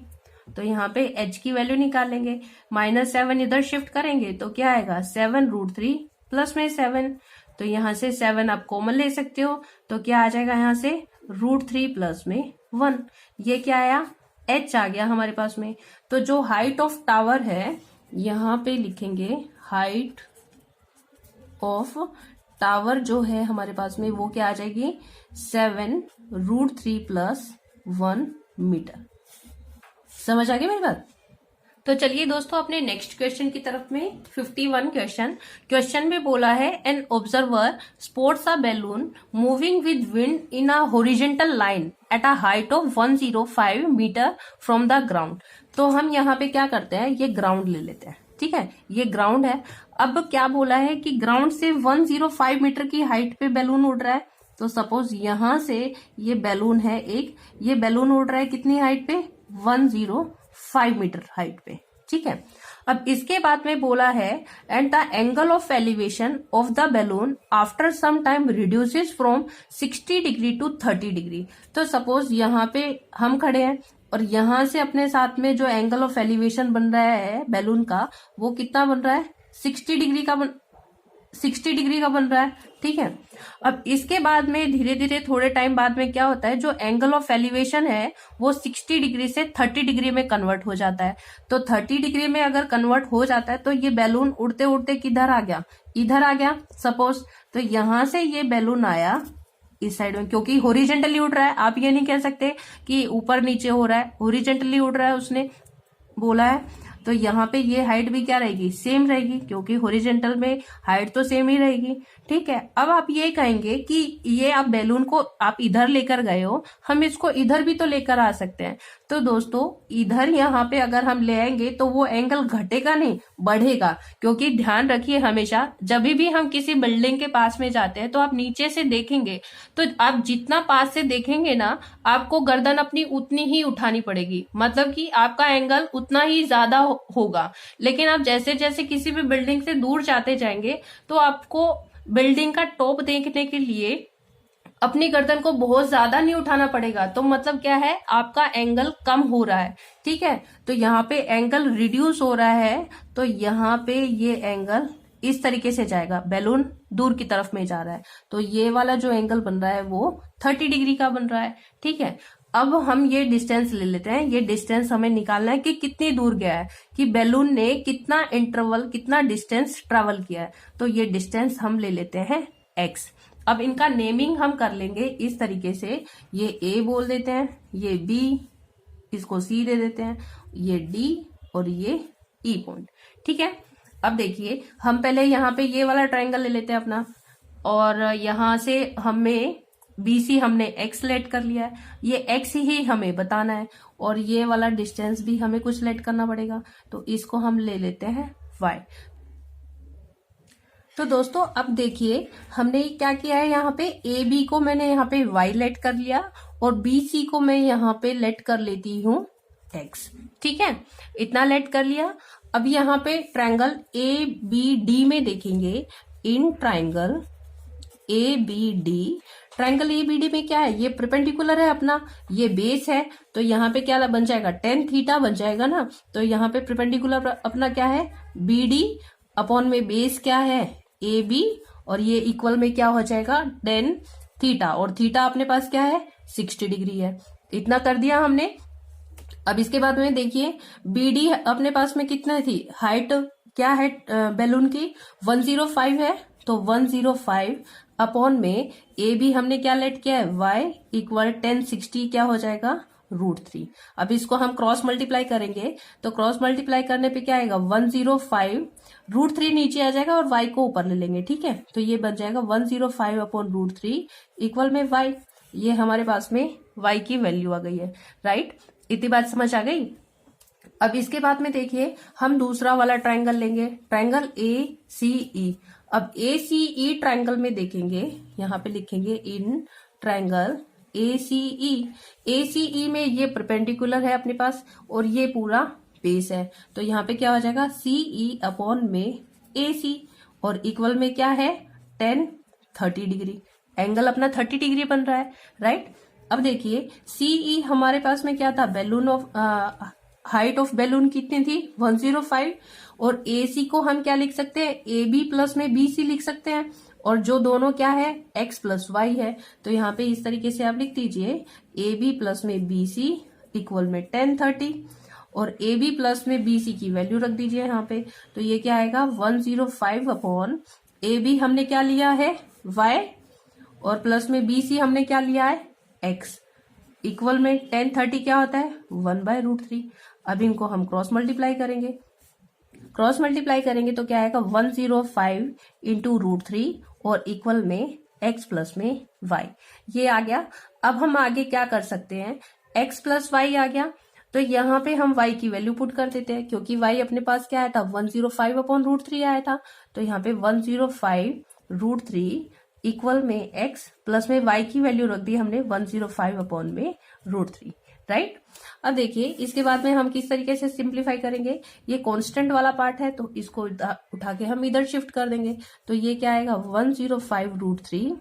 Speaker 1: तो यहाँ पे h की वैल्यू निकालेंगे, -7 इधर शिफ्ट करेंगे तो क्या आएगा, 7√3 प्लस में 7। तो यहाँ से 7 आप कॉमन ले सकते हो। तो क्या आ जाएगा यहाँ से, √3 प्लस में 1। ये क्या आया, h आ गया हमारे पास में। तो जो हाइट ऑफ टावर है यहाँ पे लिखेंगे, हाइट ऑफ टावर जो है हमारे पास में वो क्या आ जाएगी, 7√3 प्लस 1 मीटर। समझ आ गई मेरी बात। तो चलिए दोस्तों अपने नेक्स्ट क्वेश्चन की तरफ में, 51 क्वेश्चन में बोला है, an observer spots a balloon moving with wind in a horizontal line at a height of 105 metre from the ground. तो हम यहाँ पे क्या करते हैं, ये ग्राउंड ले लेते हैं, ठीक ठीक है, ये ग्राउंड है। अब क्या बोला है कि ग्राउंड से 105 मीटर की हाइट पे बैलून उड़ रहा है। तो सपोज यहां से ये बैलून है एक, ये बैलून उड़ रहा है कितनी हाइट पे, 105 मीटर हाइट पे, ठीक है। अब इसके बाद में बोला है and the angle of elevation of the balloon after some time reduces from 60 degree to 30 degree. तो सपोज यहाँ पे हम खड़े हैं और यहां से अपने साथ में जो एंगल ऑफ एलिवेशन बन रहा है बैलून का, वो कितना बन रहा है, 60 डिग्री का बन रहा है, ठीक है। अब इसके बाद में धीरे धीरे थोड़े टाइम बाद में क्या होता है, जो एंगल ऑफ एलिवेशन है वो 60 डिग्री से 30 डिग्री में कन्वर्ट हो जाता है। तो 30 डिग्री में अगर कन्वर्ट हो जाता है तो ये बैलून उड़ते उड़ते किधर आ गया, इधर आ गया सपोज। तो यहां से ये बैलून आया इस साइड में, क्योंकि हॉरिजेंटली उड़ रहा है। आप ये नहीं कह सकते कि ऊपर नीचे हो रहा है, हॉरिजेंटली उड़ रहा है उसने बोला है। तो यहाँ पे ये हाइट भी क्या रहेगी, सेम रहेगी, क्योंकि हॉरिजेंटल में हाइट तो सेम ही रहेगी, ठीक है। अब आप ये कहेंगे कि ये आप बैलून को आप इधर लेकर गए हो, हम इसको इधर भी तो लेकर आ सकते हैं। तो दोस्तों इधर यहाँ पे अगर हम ले आएंगे तो वो एंगल घटेगा नहीं, बढ़ेगा। क्योंकि ध्यान रखिए हमेशा जब भी हम किसी बिल्डिंग के पास में जाते हैं तो आप नीचे से देखेंगे, तो आप जितना पास से देखेंगे ना, आपको गर्दन अपनी उतनी ही उठानी पड़ेगी, मतलब कि आपका एंगल उतना ही ज्यादा होगा। लेकिन आप जैसे जैसे किसी भी बिल्डिंग से दूर जाते जाएंगे तो आपको बिल्डिंग का टॉप देखने के लिए अपनी गर्दन को बहुत ज्यादा नहीं उठाना पड़ेगा। तो मतलब क्या है, आपका एंगल कम हो रहा है, ठीक है। तो यहाँ पे एंगल रिड्यूस हो रहा है, तो यहाँ पे ये एंगल इस तरीके से जाएगा, बैलून दूर की तरफ में जा रहा है, तो ये वाला जो एंगल बन रहा है वो 30 डिग्री का बन रहा है, ठीक है। अब हम ये डिस्टेंस ले लेते हैं, ये डिस्टेंस हमें निकालना है कि कितनी दूर गया है, कि बैलून ने कितना इंटरवल, कितना डिस्टेंस ट्रेवल किया है। तो ये डिस्टेंस हम ले लेते हैं x। अब इनका नेमिंग हम कर लेंगे इस तरीके से, ये a बोल देते हैं, ये b, इसको c दे देते हैं, ये d और ये e पॉइंट, ठीक है। अब देखिए हम पहले यहाँ पे ये वाला ट्रायंगल ले लेते हैं अपना, और यहां से हमें BC हमने x लेट कर लिया है, ये x ही हमें बताना है, और ये वाला डिस्टेंस भी हमें कुछ लेट करना पड़ेगा, तो इसको हम ले लेते हैं y। तो दोस्तों अब देखिए हमने क्या किया है, यहाँ पे AB को मैंने यहाँ पे y लेट कर लिया और BC को मैं यहाँ पे लेट कर लेती हूँ x, ठीक है, इतना लेट कर लिया। अब यहाँ पे ट्रायंगल ABD में देखेंगे, in triangle ABD, triangle ABD में क्या है, ये परपेंडिकुलर है अपना, ये बेस है, तो यहाँ पे क्या बन जाएगा, tan थीटा बन जाएगा ना। तो यहाँ पे परपेंडिकुलर अपना क्या है, BD अपॉन में बेस क्या है, AB, और ये इक्वल में क्या हो जाएगा, tan थीटा, और थीटा अपने पास क्या है, 60 डिग्री है। इतना कर दिया हमने। अब इसके बाद में देखिए BD अपने पास में कितना थी, हाइट क्या है बैलून की, 105 है, तो 105 अपॉन में AB हमने क्या लेट किया है, y इक्वल 1060 क्या हो जाएगा, √3। अब इसको हम क्रॉस मल्टीप्लाई करेंगे, तो क्रॉस मल्टीप्लाई करने पे क्या आएगा, 105, √3 नीचे आ जाएगा और y को ऊपर ले लेंगे, ठीक है। तो ये बन जाएगा 105 अपॉन √3 इक्वल में y। ये हमारे पास में y की वैल्यू आ गई है, राइट। इतनी बात समझ आ गई। अब इसके बाद में देखिए हम दूसरा वाला ट्रायंगल लेंगे, ट्रायंगल ACE। अब ACE ट्रायंगल में देखेंगे, यहाँ पे लिखेंगे इन ट्रायंगल ACE। ACE में ये परपेंडिकुलर है अपने पास और ये पूरा बेस है, तो यहाँ पे क्या हो जाएगा, CE अपॉन में AC, और इक्वल में क्या है, 30 डिग्री। एंगल अपना 30 डिग्री बन रहा है, राइट। अब देखिए CE हमारे पास में क्या था, balloon of height of balloon कितनी थी, 105, और AC को हम क्या लिख सकते हैं, AB प्लस में BC लिख सकते हैं, और जो दोनों क्या है, x प्लस y है। तो यहाँ पे इस तरीके से आप लिख दीजिए, AB प्लस में BC इक्वल में 1030, और AB प्लस में BC की वैल्यू रख दीजिए यहाँ पे। तो ये क्या आएगा, 105 अपॉन AB हमने क्या लिया है, y, और प्लस में BC हमने क्या लिया है, x, इक्वल में 1030 क्या होता है, 1/√3। अब इनको हम क्रॉस मल्टीप्लाई करेंगे, क्रॉस मल्टीप्लाई करेंगे तो क्या आएगा, 105 इंटू √3 और इक्वल में x प्लस में y, ये आ गया। अब हम आगे क्या कर सकते हैं, x प्लस y आ गया, तो यहाँ पे हम y की वैल्यू पुट कर देते हैं, क्योंकि y अपने पास क्या आया था 105/√3 आया था। तो यहाँ पे 105√3 इक्वल में x प्लस में y की वैल्यू रख दी हमने 105/√3, राइट। अब देखिए इसके बाद में हम किस तरीके से सिंप्लीफाई करेंगे। ये कांस्टेंट वाला पार्ट है तो इसको उठा के हम इधर शिफ्ट कर देंगे। तो ये क्या आएगा 105√3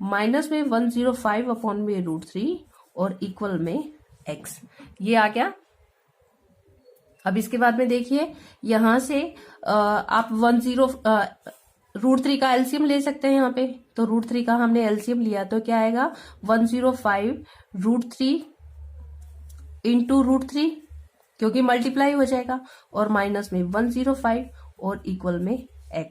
Speaker 1: माइनस में 105/√3 और इक्वल में x, ये आ गया। अब इसके बाद में देखिए यहां से आप √3 का एलसीएम ले सकते हैं यहाँ पे। तो √3 का हमने एलसीएम लिया तो क्या आएगा 105√3 इंटू √3, क्योंकि मल्टीप्लाई हो जाएगा, और माइनस में 105 और इक्वल में x।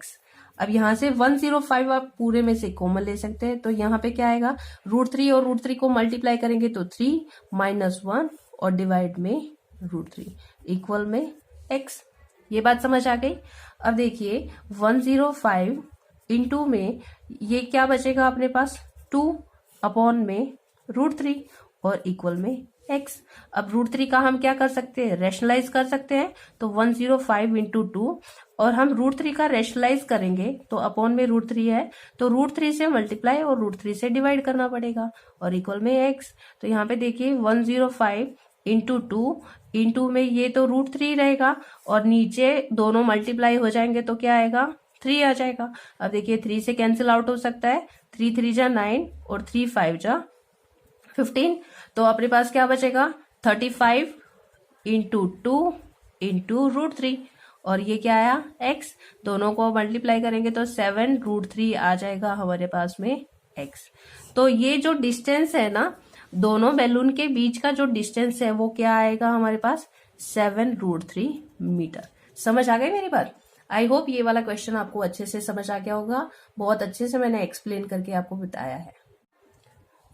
Speaker 1: अब यहां से 105 आप पूरे में से कॉमन ले सकते हैं। तो यहाँ पे क्या आएगा √3 और √3 को मल्टीप्लाई करेंगे तो 3 माइनस 1 और डिवाइड में √3 इक्वल में x। ये बात समझ आ गई। अब देखिए 105 इंटू में ये क्या बचेगा अपने पास 2 अपॉन में √3 और इक्वल में x। अब √3 का हम क्या कर सकते हैं रैशनलाइज कर सकते हैं। तो 105 इंटू 2 और हम √3 का रैशनलाइज करेंगे तो अपॉन में √3 है तो √3 से मल्टीप्लाई और √3 से डिवाइड करना पड़ेगा और इक्वल में x। तो यहाँ पे देखिए 105 इंटू 2 इंटू में ये तो √3 रहेगा और नीचे दोनों मल्टीप्लाई हो जाएंगे तो क्या आएगा 3 आ जाएगा। अब देखिए 3 से कैंसिल आउट हो सकता है, 3 3 जा 9 और 3 5 जा 15। तो अपने पास क्या बचेगा 35 इंटू 2 इंटू √3 और ये क्या आया x। दोनों को मल्टीप्लाई करेंगे तो 7√3 आ जाएगा हमारे पास में x। तो ये जो डिस्टेंस है ना दोनों बैलून के बीच का जो डिस्टेंस है वो क्या आएगा हमारे पास 7√3 मीटर। समझ आ गई मेरी बात। आई होप ये वाला क्वेश्चन आपको अच्छे से समझ आ गया होगा। बहुत अच्छे से मैंने एक्सप्लेन करके आपको बताया है।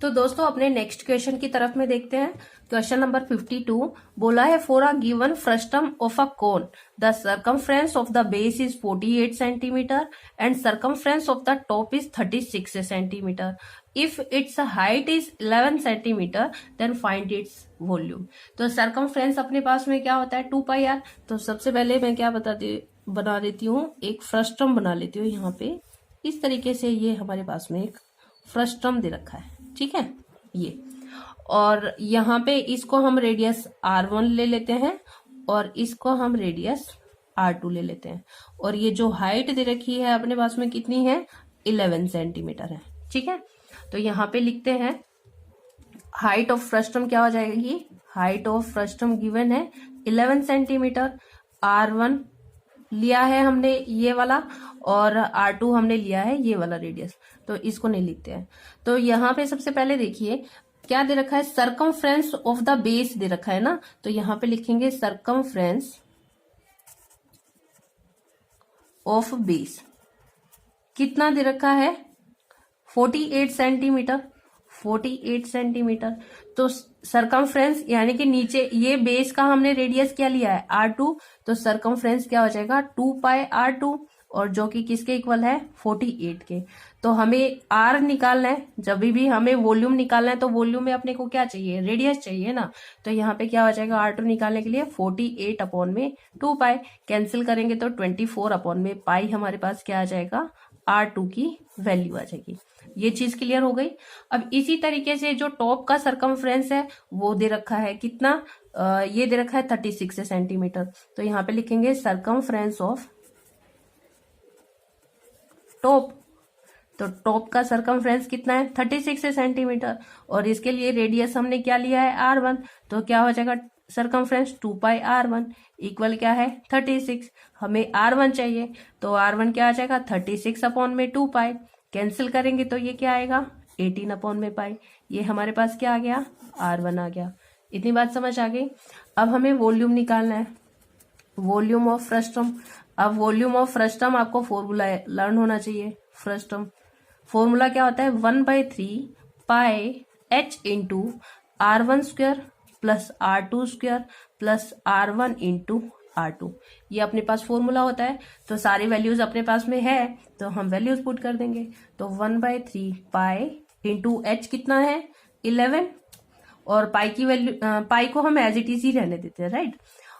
Speaker 1: तो दोस्तों अपने नेक्स्ट क्वेश्चन की तरफ में देखते हैं। क्वेश्चन नंबर 52 बोला है for a given frustum of a cone the circumference of the base is 48 centimetre and circumference of the top is 36 centimetre. If its height is 11 centimetre then find its volume. तो सर्कमफ्रेंस अपने पास में क्या होता है 2πr। तो सबसे पहले मैं क्या बना देती हूँ एक फ्रस्टम बना लेती हूँ। यहाँ पे इस तरीके से ये हमारे पास में एक फ्रस्टम दे रखा है, ठीक है ये। और यहाँ पे इसको हम रेडियस r1 ले लेते हैं और इसको हम रेडियस r2 ले लेते हैं। और ये जो हाइट दे रखी है अपने पास में कितनी है 11 सेंटीमीटर है, ठीक है। तो यहाँ पे लिखते हैं हाइट ऑफ फ्रस्टम क्या हो जाएगी, हाइट ऑफ फ्रस्टम गिवन है 11 सेंटीमीटर, r1 लिया है हमने ये वाला और r2 हमने लिया है ये वाला रेडियस। तो इसको नहीं लिखते हैं। तो यहाँ पे सबसे पहले देखिए क्या दे रखा है सर्कमफ्रेंस ऑफ द बेस दे रखा है ना। तो यहाँ पे लिखेंगे सर्कमफ्रेंस ऑफ बेस कितना दे रखा है 48 सेंटीमीटर, 48 सेंटीमीटर। तो सर्कमफ्रेंस यानी कि नीचे ये बेस का हमने रेडियस क्या लिया है r2। तो सर्कमफ्रेंस क्या हो जाएगा 2πr2 और जो कि किसके इक्वल है 48 के। तो हमें r निकालना है, जब भी हमें वॉल्यूम निकालना है तो वॉल्यूम में अपने को क्या चाहिए रेडियस चाहिए ना। तो यहाँ पे क्या हो जाएगा r2 निकालने के लिए 48 अपॉन में 2π कैंसिल करेंगे तो 24 अपॉन में पाई हमारे पास क्या आ जाएगा r2 की वैल्यू आ जाएगी। ये चीज क्लियर हो गई। अब इसी तरीके से जो टॉप का सर्कमफ्रेंस है वो दे रखा है कितना ये दे रखा है 36 सेंटीमीटर। तो यहाँ पे लिखेंगे सर्कमफ्रेंस ऑफ टॉप। तो टॉप का सर्कमफ्रेंस कितना है 36 सेंटीमीटर और इसके लिए रेडियस हमने क्या लिया है r1। तो क्या हो जाएगा सर्कमफ्रेंस 2πr1 इक्वल क्या है 36। हमें r1 चाहिए तो r1 क्या आ जाएगा 36 अपॉन में 2π कैंसिल करेंगे तो ये क्या आएगा 18 अपॉन में पाई। ये हमारे पास क्या आ गया r1 आ गया। इतनी बात समझ आ गई। अब हमें वॉल्यूम निकालना है, वॉल्यूम ऑफ फ्रस्टम। अब वॉल्यूम ऑफ फ्रस्टम आपको फॉर्मूला लर्न होना चाहिए। फ्रस्टम फॉर्मूला क्या होता है 1/3 पाई h into r1² plus r2² plus r1 into r2। ये अपने पास फॉर्मूला होता है। तो सारी वैल्यूज अपने पास में है तो हम वैल्यूज पुट कर देंगे। तो 1/3 पाई इंटू h कितना है 11 और पाई की वैल्यू, पाई को हम एज इट इज ही रहने देते हैं, राइट।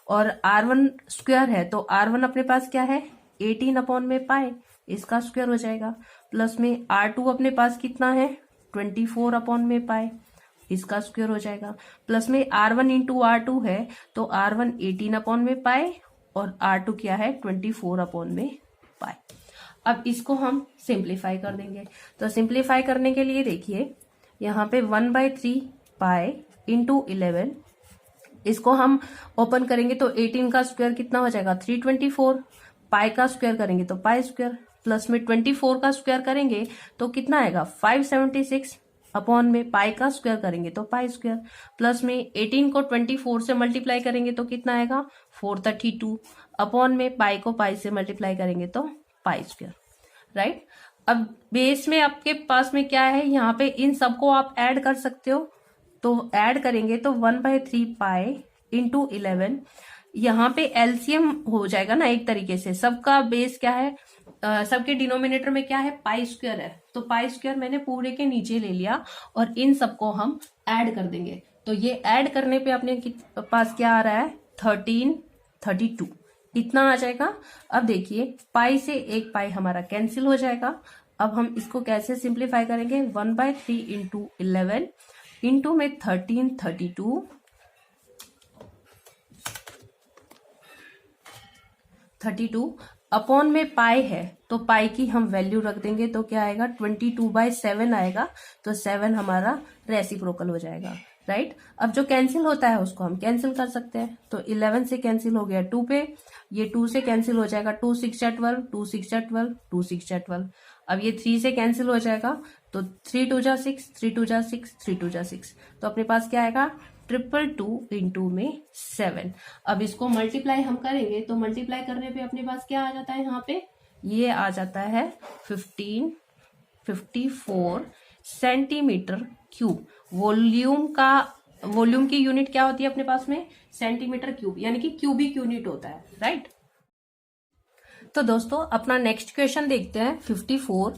Speaker 1: और R1 स्क्वायर है तो R1 अपने पास क्या है 18 अपॉन में पाई, इसका स्क्वायर हो जाएगा। प्लस में R2 अपने पास कितना है 24 अपॉन में पाई, इसका स्क्वायर हो जाएगा। प्लस में R1 इंटू R2 है तो R1 18 अपॉन में पाई और R2 क्या है 24 अपॉन में पाई। अब इसको हम सिंप्लीफाई कर देंगे। तो सिंप्लीफाई करने के लिए देखिए यहाँ पे 1/3 पाई इंटू 11, इसको हम ओपन करेंगे तो 18 का स्क्वायर कितना हो जाएगा 324, पाई का स्क्वायर करेंगे तो पाई स्क्वायर, प्लस में 24 का स्क्वायर करेंगे तो कितना आएगा 576 अपॉन में पाई का स्क्वायर करेंगे तो पाई स्क्वायर, प्लस में 18 को 24 से मल्टीप्लाई करेंगे तो कितना आएगा 432 अपॉन में पाई को पाई से मल्टीप्लाई करेंगे तो पाई स्क्वायर, राइट। अब बेस में आपके पास में क्या है, यहाँ पे इन सबको आप ऐड कर सकते हो। तो ऐड करेंगे तो 1/3 पाई इंटू 11, यहाँ पे एलसीएम हो जाएगा ना एक तरीके से। सबका बेस क्या है, सबके डिनोमिनेटर में क्या है पाई स्क्वायर है, तो पाई स्क्वायर मैंने पूरे के नीचे ले लिया और इन सबको हम ऐड कर देंगे। तो ये ऐड करने पे अपने पास क्या आ रहा है 1332 इतना आ जाएगा। अब देखिए पाई से एक पाई हमारा कैंसिल हो जाएगा। अब हम इसको कैसे सिंप्लीफाई करेंगे 1/3 इंटू 11 इंटू में 32 अपॉन में पाई है तो पाई की हम वैल्यू रख देंगे तो क्या आएगा 22/7 आएगा। तो 7 हमारा रेसिप्रोकल हो जाएगा, राइट। अब जो कैंसिल होता है उसको हम कैंसिल कर सकते हैं। तो 11 से कैंसिल हो गया 2 पे, ये 2 से कैंसिल हो जाएगा 2 6 12, 2 6 12, 2 6 12। अब ये 3 से कैंसिल हो जाएगा तो 3 2 जा 6, 3 2 जा 6, 3 2 जा 6। तो अपने पास क्या आएगा 222 इंटू में 7। अब इसको मल्टीप्लाई हम करेंगे तो मल्टीप्लाई करने पे अपने पास क्या आ जाता है, यहाँ पे ये आ जाता है 54 सेंटीमीटर क्यूब। वॉल्यूम की यूनिट क्या होती है अपने पास में सेंटीमीटर क्यूब, यानी कि क्यूबिक यूनिट होता है, राइट। तो दोस्तों अपना नेक्स्ट क्वेश्चन देखते हैं 54।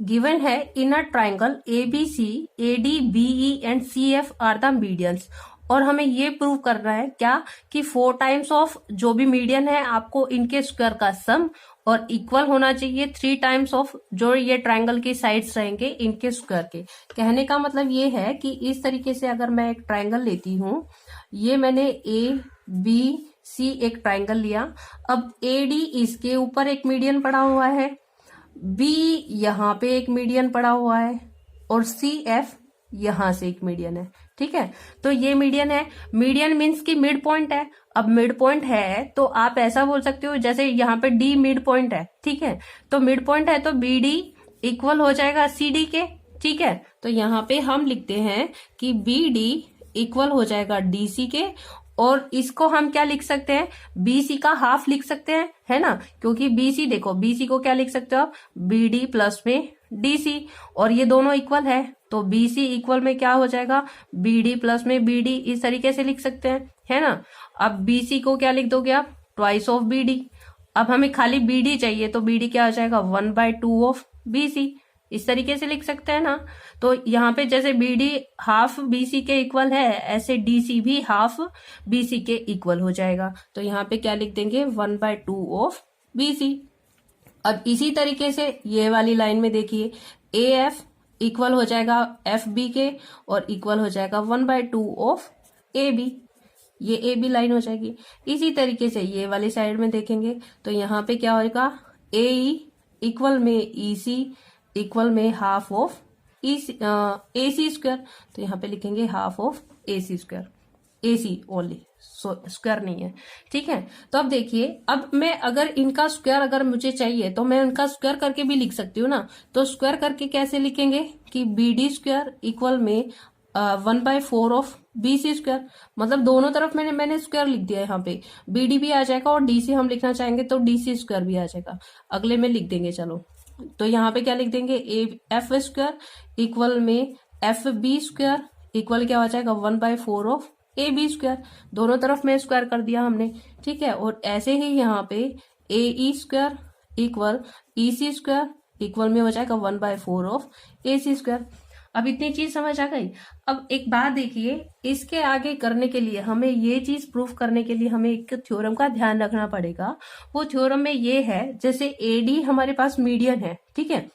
Speaker 1: गिवन है in a triangle ABC AD BE and CF are the medians, और हमें ये प्रूव करना है क्या कि 4 टाइम्स ऑफ जो भी मीडियन है आपको इनके स्क्वायर का सम और इक्वल होना चाहिए 3 टाइम्स ऑफ जो ये ट्राइंगल के साइड्स रहेंगे इनके स्क्वायर के। कहने का मतलब ये है कि इस तरीके से अगर मैं एक ट्राइंगल लेती हूँ, ये मैंने ABC एक ट्राइंगल लिया। अब AD इसके ऊपर एक मीडियन पड़ा हुआ है, B यहाँ पे एक मीडियन पड़ा हुआ है और CF यहां से एक मीडियन है, ठीक है। तो ये मीडियन है, मीडियन मीन्स की मिड पॉइंट है। अब मिड पॉइंट है तो आप ऐसा बोल सकते हो जैसे यहाँ पे D मिड पॉइंट है, ठीक है। तो मिड पॉइंट है तो BD इक्वल हो जाएगा CD के, ठीक है। तो यहाँ पे हम लिखते हैं कि BD इक्वल हो जाएगा DC के, और इसको हम क्या लिख सकते हैं BC का हाफ लिख सकते हैं, है ना। क्योंकि BC देखो, BC को क्या लिख सकते हो आप BD प्लस में DC, और ये दोनों इक्वल है तो BC इक्वल में क्या हो जाएगा BD प्लस में BD, इस तरीके से लिख सकते हैं, है ना। अब BC को क्या लिख दोगे आप ट्वाइस ऑफ BD। अब हमें खाली BD चाहिए तो BD क्या हो जाएगा 1/2 ऑफ BC, इस तरीके से लिख सकते हैं ना। तो यहाँ पे जैसे BD हाफ BC के इक्वल है, ऐसे DC भी हाफ BC के इक्वल हो जाएगा। तो यहाँ पे क्या लिख देंगे 1/2 ऑफ BC। अब इसी तरीके से ये वाली लाइन में देखिए AF इक्वल हो जाएगा FB के और इक्वल हो जाएगा 1/2 ऑफ AB, ये AB लाइन हो जाएगी। इसी तरीके से ये वाली साइड में देखेंगे तो यहाँ पे क्या होगा AE इक्वल में EC इक्वल में हाफ ऑफ AC स्क्वायर। तो यहाँ पे लिखेंगे half of AC square, AC only, square नहीं है, ठीक है। तो अब देखिए, अब मैं अगर इनका स्क्वायर अगर मुझे चाहिए तो मैं उनका स्क्वायर करके भी लिख सकती हूँ ना। तो स्क्वायर करके कैसे लिखेंगे कि BD स्क्वायर इक्वल में 1/4 ऑफ BC स्क्वायर, मतलब दोनों तरफ मैंने स्क्वायर लिख दिया। यहाँ पे BD भी आ जाएगा और DC हम लिखना चाहेंगे तो DC स्क्वायर भी आ जाएगा, अगले में लिख देंगे। चलो तो यहाँ पे क्या लिख देंगे AF स्क्वायर इक्वल में FB स्क्वायर इक्वल क्या हो जाएगा 1/4 ऑफ AB स्क्वायर, दोनों तरफ में स्क्वायर कर दिया हमने, ठीक है। और ऐसे ही यहाँ पे AE square equal EC square equal में हो जाएगा 1/4 ऑफ AC स्क्वायर। अब इतनी चीज समझ आ गई। अब एक बात देखिए, इसके आगे करने के लिए हमें ये चीज प्रूफ करने के लिए हमें एक थ्योरम का ध्यान रखना पड़ेगा। वो थ्योरम में ये है, जैसे एडी हमारे पास मीडियन है, ठीक है,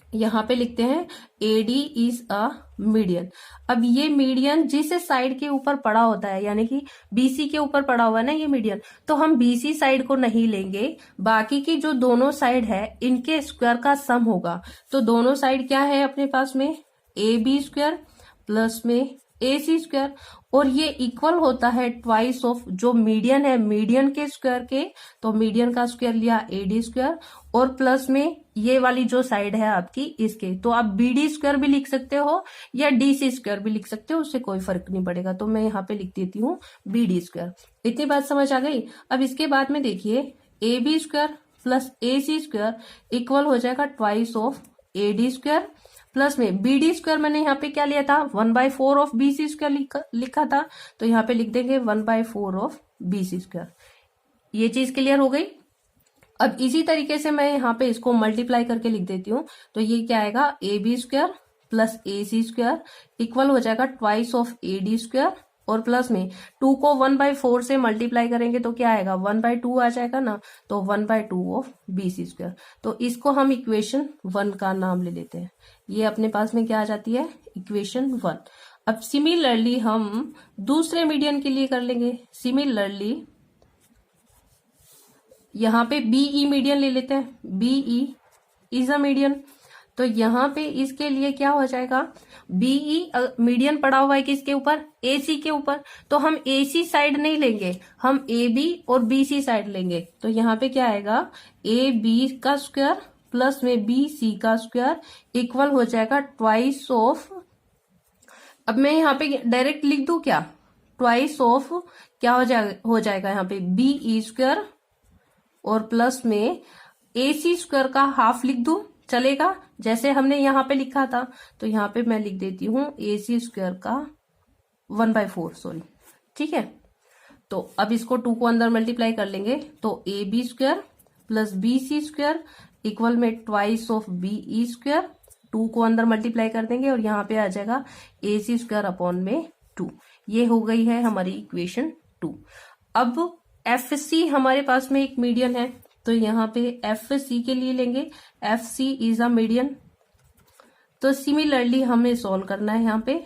Speaker 1: यहाँ पे लिखते हैं एडी इज अ मीडियन। अब ये मीडियन जिस साइड के ऊपर पड़ा होता है, यानी कि बीसी के ऊपर पड़ा हुआ है ना ये मीडियन, तो हम बीसी साइड को नहीं लेंगे, बाकी की जो दोनों साइड है इनके स्क्वायर का सम होगा। तो दोनों साइड क्या है अपने पास में, ए बी स्क्वायर प्लस में ए सी स्क्वायर, और ये इक्वल होता है ट्वाइस ऑफ जो मीडियन है मीडियन के स्क्वायर के, तो मीडियन का स्क्वायर लिया ए डी स्क्वायर, और प्लस में ये वाली जो साइड है आपकी इसके, तो आप बी डी स्क्वायर भी लिख सकते हो या डी सी स्क्वायर भी लिख सकते हो, उससे कोई फर्क नहीं पड़ेगा। तो मैं यहाँ पे लिख देती हूँ बी डी स्क्वायर। इतनी बात समझ आ गई। अब इसके बाद में देखिए A B square plus A C square equal हो जाएगा twice of A D square, plus में बी डी स्क्वायर मैंने यहाँ पे क्या लिया था 1/4 ऑफ बी सी स्क्वायर लिखा था, तो यहाँ पे लिख देंगे 1/4 ऑफ बी सी स्क्वायर। ये चीज क्लियर हो गई। अब इसी तरीके से मैं यहाँ पे इसको मल्टीप्लाई करके लिख देती हूँ, तो ये क्या आएगा A B square plus A C square equal हो जाएगा twice of A D square, और प्लस में 2 को 1/4 से मल्टीप्लाई करेंगे तो क्या आएगा 1/2 आ जाएगा ना, तो 1/2 ऑफ बी सी स्क्वायर। तो इसको हम इक्वेशन 1 का नाम ले लेते हैं। ये अपने पास में क्या आ जाती है, इक्वेशन 1। अब सिमिलरली हम दूसरे मीडियन के लिए कर लेंगे। सिमिलरली यहाँ पे बीई मीडियन ले लेते हैं, बीई इज अ मीडियन, तो यहाँ पे इसके लिए क्या हो जाएगा, बीई मीडियन पड़ा हुआ है किसके ऊपर, एसी के ऊपर, तो हम एसी साइड नहीं लेंगे, हम ए बी और बीसी साइड लेंगे। तो यहाँ पे क्या आएगा ए बी का स्क्वायर प्लस में बी सी का स्क्वायर इक्वल हो जाएगा ट्वाइस ऑफ, अब मैं यहाँ पे डायरेक्ट लिख दूं क्या, ट्वाइस ऑफ क्या हो जाएगा यहाँ पे बी ई स्क्वायर, और प्लस में ए सी स्क्वायर का हाफ लिख दूं, चलेगा जैसे हमने यहाँ पे लिखा था। तो यहाँ पे मैं लिख देती हूँ ए सी स्क्वायर का 1/4, सॉरी, ठीक है। तो अब इसको 2 को अंदर मल्टीप्लाई कर लेंगे, तो A B square plus B C square equal में twice of B E square, 2 को अंदर मल्टीप्लाई कर देंगे और यहाँ पे आ जाएगा ए सी स्क्वायर अपॉन में 2। ये हो गई है हमारी इक्वेशन 2। अब एफ सी हमारे पास में एक मीडियन है, तो यहाँ पे एफ सी के लिए लेंगे, F C is a median. तो सिमिलरली हमें सॉल्व करना है। यहाँ पे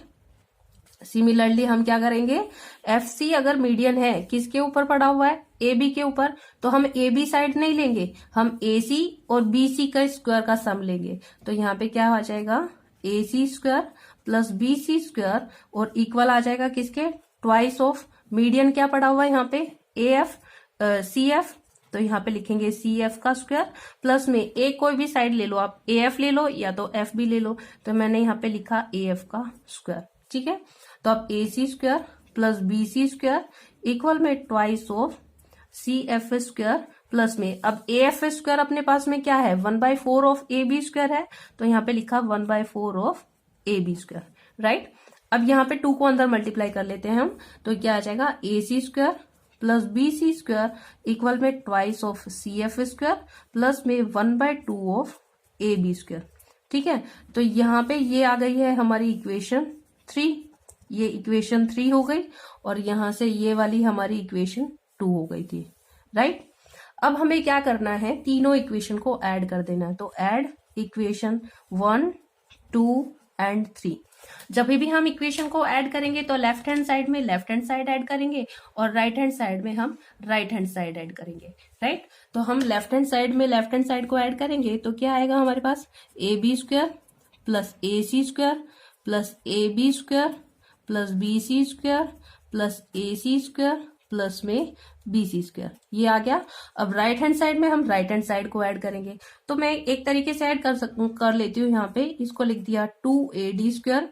Speaker 1: सिमिलरली हम क्या करेंगे, एफ सी अगर मीडियन है किसके ऊपर पड़ा हुआ है, ए बी के ऊपर, तो हम ए बी साइड नहीं लेंगे, हम ए सी और बी सी का स्क्वायर का सम लेंगे। तो यहाँ पे क्या आ जाएगा A C square plus B C square, और इक्वल आ जाएगा किसके, ट्वाइस ऑफ मीडियन क्या पड़ा हुआ है यहाँ पे ए एफ सी एफ, तो यहाँ पे लिखेंगे सी एफ का स्क्वायर प्लस में ए कोई भी साइड ले लो आप, ए एफ ले लो या तो एफ भी ले लो, तो मैंने यहाँ पे लिखा ए एफ का स्क्वायर, ठीक है। तो अब A C square plus B C square equal में twice of C F square, plus में अब ए एफ स्क्वायर अपने पास में क्या है 1/4 ऑफ ए बी स्क्वायर है, तो यहाँ पे लिखा 1/4 of A B square, right. अब यहाँ पे 2 को अंदर मल्टीप्लाई कर लेते हैं हम, तो क्या आ जाएगा A C square plus B C square equal में twice of C F square plus में 1/2 ऑफ ए बी स्क्वायर, ठीक है। तो यहाँ पे ये आ गई है हमारी इक्वेशन 3, ये इक्वेशन 3 हो गई, और यहां से ये वाली हमारी इक्वेशन 2 हो गई थी, राइट। अब हमें क्या करना है, तीनों इक्वेशन को ऐड कर देना है, तो ऐड इक्वेशन 1, 2 एंड 3। जब भी हम इक्वेशन को ऐड करेंगे तो लेफ्ट हैंड साइड में लेफ्ट हैंड साइड ऐड करेंगे, और राइट हैंड साइड में हम राइट हैंड साइड ऐड करेंगे, राइट। तो हम लेफ्ट हैंड साइड में लेफ्ट हैंड साइड को ऐड करेंगे तो क्या आएगा हमारे पास A B square plus A C square plus A B square plus B C square plus A C square plus में बी सी स्क्वायर, ये आ गया। अब राइट हैंड साइड में हम राइट हैंड साइड को ऐड करेंगे, तो मैं एक तरीके से ऐड कर लेती हूँ। यहाँ पे इसको लिख दिया 2AD स्क्वायर,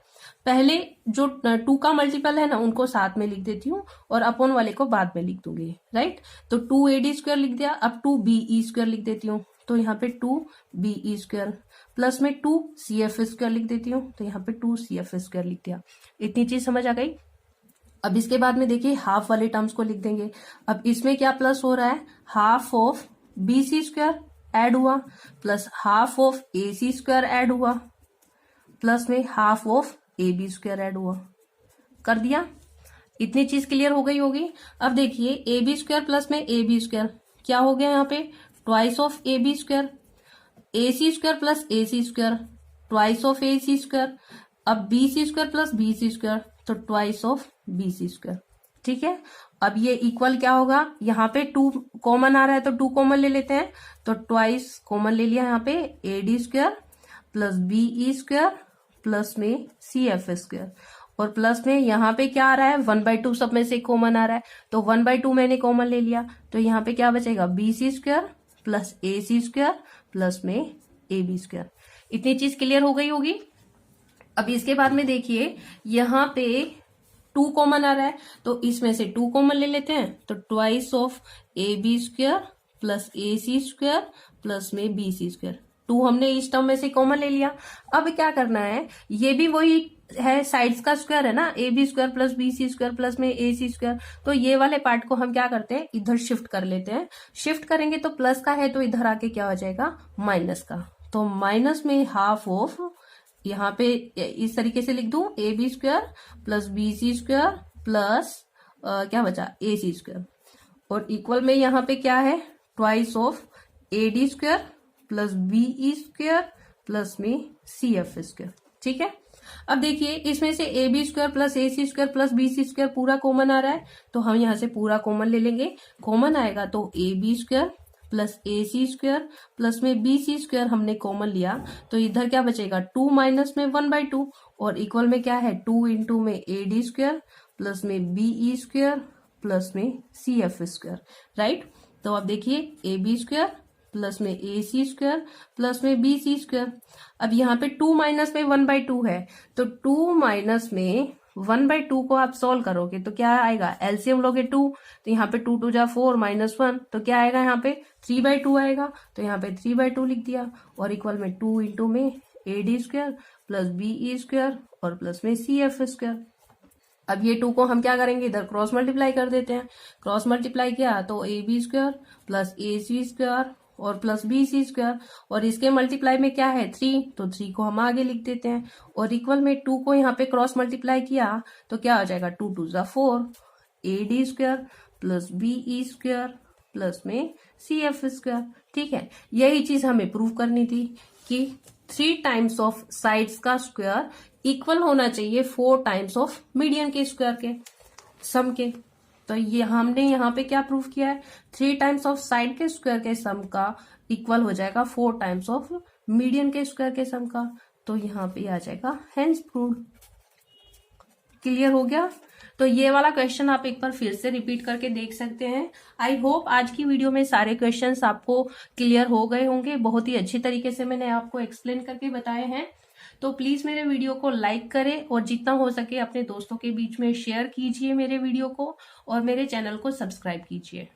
Speaker 1: पहले जो 2 का मल्टीपल है ना उनको साथ में लिख देती हूँ और अपॉन वाले को बाद में लिख दूंगी, राइट। तो 2AD स्क्वायर लिख दिया, अब 2BE स्क्वायर लिख देती हूँ, तो यहाँ पे 2BE स्क्वायर प्लस में 2CF स्क्वायर लिख देती हूँ, तो यहाँ पे 2CF स्क्वायर लिख दिया। इतनी चीज समझ आ गई। अब इसके बाद में देखिए हाफ वाले टर्म्स को लिख देंगे। अब इसमें क्या प्लस हो रहा है, half of BC square add हुआ plus half of AC square add हुआ, प्लस में half of A B square add हुआ, कर दिया। इतनी चीज क्लियर हो गई होगी। अब देखिए ए बी स्क्वायर प्लस में ए बी स्क्वायर क्या हो गया यहाँ पे, twice of A B square, A C square plus A C square twice of A C square, अब B C square plus B C square तो twice of B C square. ठीक है, अब ये इक्वल क्या होगा, यहाँ पे 2 कॉमन आ रहा है तो 2 कॉमन ले लेते हैं, तो ट्वाइस कॉमन ले लिया यहाँ पे A D square plus B E square plus में सी एफ स्क्वायर, और प्लस में यहाँ पे क्या आ रहा है 1/2 सब में से कॉमन आ रहा है तो 1/2 मैंने कॉमन ले लिया, तो यहाँ पे क्या बचेगा B C square plus A C square plus में ए बी स्क्वायर। इतनी चीज क्लियर हो गई होगी। अब इसके बाद में देखिए यहाँ पे 2 कॉमन आ रहा है तो इसमें से 2 कॉमन ले लेते हैं, तो twice of A B square plus A C square plus में बी सी स्क्वायर। 2 हमने इस टर्म में से कॉमन ले लिया। अब क्या करना है, ये भी वही है, साइड्स का स्क्वायर है ना, A B square plus B C square plus में ए सी स्क्वायर, तो ये वाले पार्ट को हम क्या करते हैं इधर शिफ्ट कर लेते हैं। शिफ्ट करेंगे तो प्लस का है तो इधर आके क्या हो जाएगा माइनस का, तो माइनस में हाफ ऑफ, यहाँ पे इस तरीके से लिख दूं A B square plus B C square plus क्या बचा ए सी स्क्वायर, और इक्वल में यहाँ पे क्या है twice of A D square plus B E square plus में सी एफ स्क्वायर। ठीक है, अब देखिए इसमें से A B square plus A C square plus B C square पूरा कॉमन आ रहा है तो हम यहाँ से पूरा कॉमन ले लेंगे। कॉमन आएगा तो A B square plus A C square plus में बी सी स्क्वायर हमने कॉमन लिया तो इधर क्या बचेगा 2 माइनस में 1/2, और इक्वल में क्या है 2 इंटू में ए डी स्क्वायर प्लस में बी ई स्क्वायर प्लस में सी एफ स्क्वायर। राइट, तो अब देखिए ए बी स्क्वायर प्लस में ए सी स्क्वायर प्लस में बी सी स्क्वायर। अब यहाँ पे 2 माइनस में 1/2 है तो 2 माइनस में 1/2 को आप सॉल्व करोगे तो क्या आएगा, एलसीएम लोगे 2 तो यहाँ पे 2 2 जा 4 -1 तो क्या आएगा यहाँ पे 3/2 आएगा, तो यहाँ पे 3/2 लिख दिया, और इक्वल में 2 इंटू में A D square plus B E square और प्लस में सी एफ स्क्वायर। अब ये 2 को हम क्या करेंगे इधर क्रॉस मल्टीप्लाई कर देते हैं। क्रॉस मल्टीप्लाई किया तो A B square plus A C square और प्लस बी सी स्क्वायर, और इसके मल्टीप्लाई में क्या है 3 तो 3 को हम आगे लिख देते हैं, और इक्वल में 2 को यहाँ पे क्रॉस मल्टीप्लाई किया तो क्या हो जाएगा 2 2 जा 4 A D square plus B E square plus में सी एफ स्क्वायर। ठीक है, यही चीज हमें प्रूव करनी थी कि 3 टाइम्स ऑफ साइड्स का स्क्वायर इक्वल होना चाहिए 4 टाइम्स ऑफ मीडियन के स्क्वायर के सम के। तो ये हमने यहाँ पे क्या प्रूफ किया है 3 टाइम्स ऑफ साइड के स्क्वायर के सम का इक्वल हो जाएगा 4 टाइम्स ऑफ मीडियन के स्क्वायर के सम का, तो यहाँ पे आ जाएगा हेंस प्रूव्ड। क्लियर हो गया। तो ये वाला क्वेश्चन आप एक बार फिर से रिपीट करके देख सकते हैं। आई होप आज की वीडियो में सारे क्वेश्चंस आपको क्लियर हो गए होंगे। बहुत ही अच्छी तरीके से मैंने आपको एक्सप्लेन करके बताए हैं। तो प्लीज मेरे वीडियो को लाइक करें और जितना हो सके अपने दोस्तों के बीच में शेयर कीजिए मेरे वीडियो को, और मेरे चैनल को सब्सक्राइब कीजिए।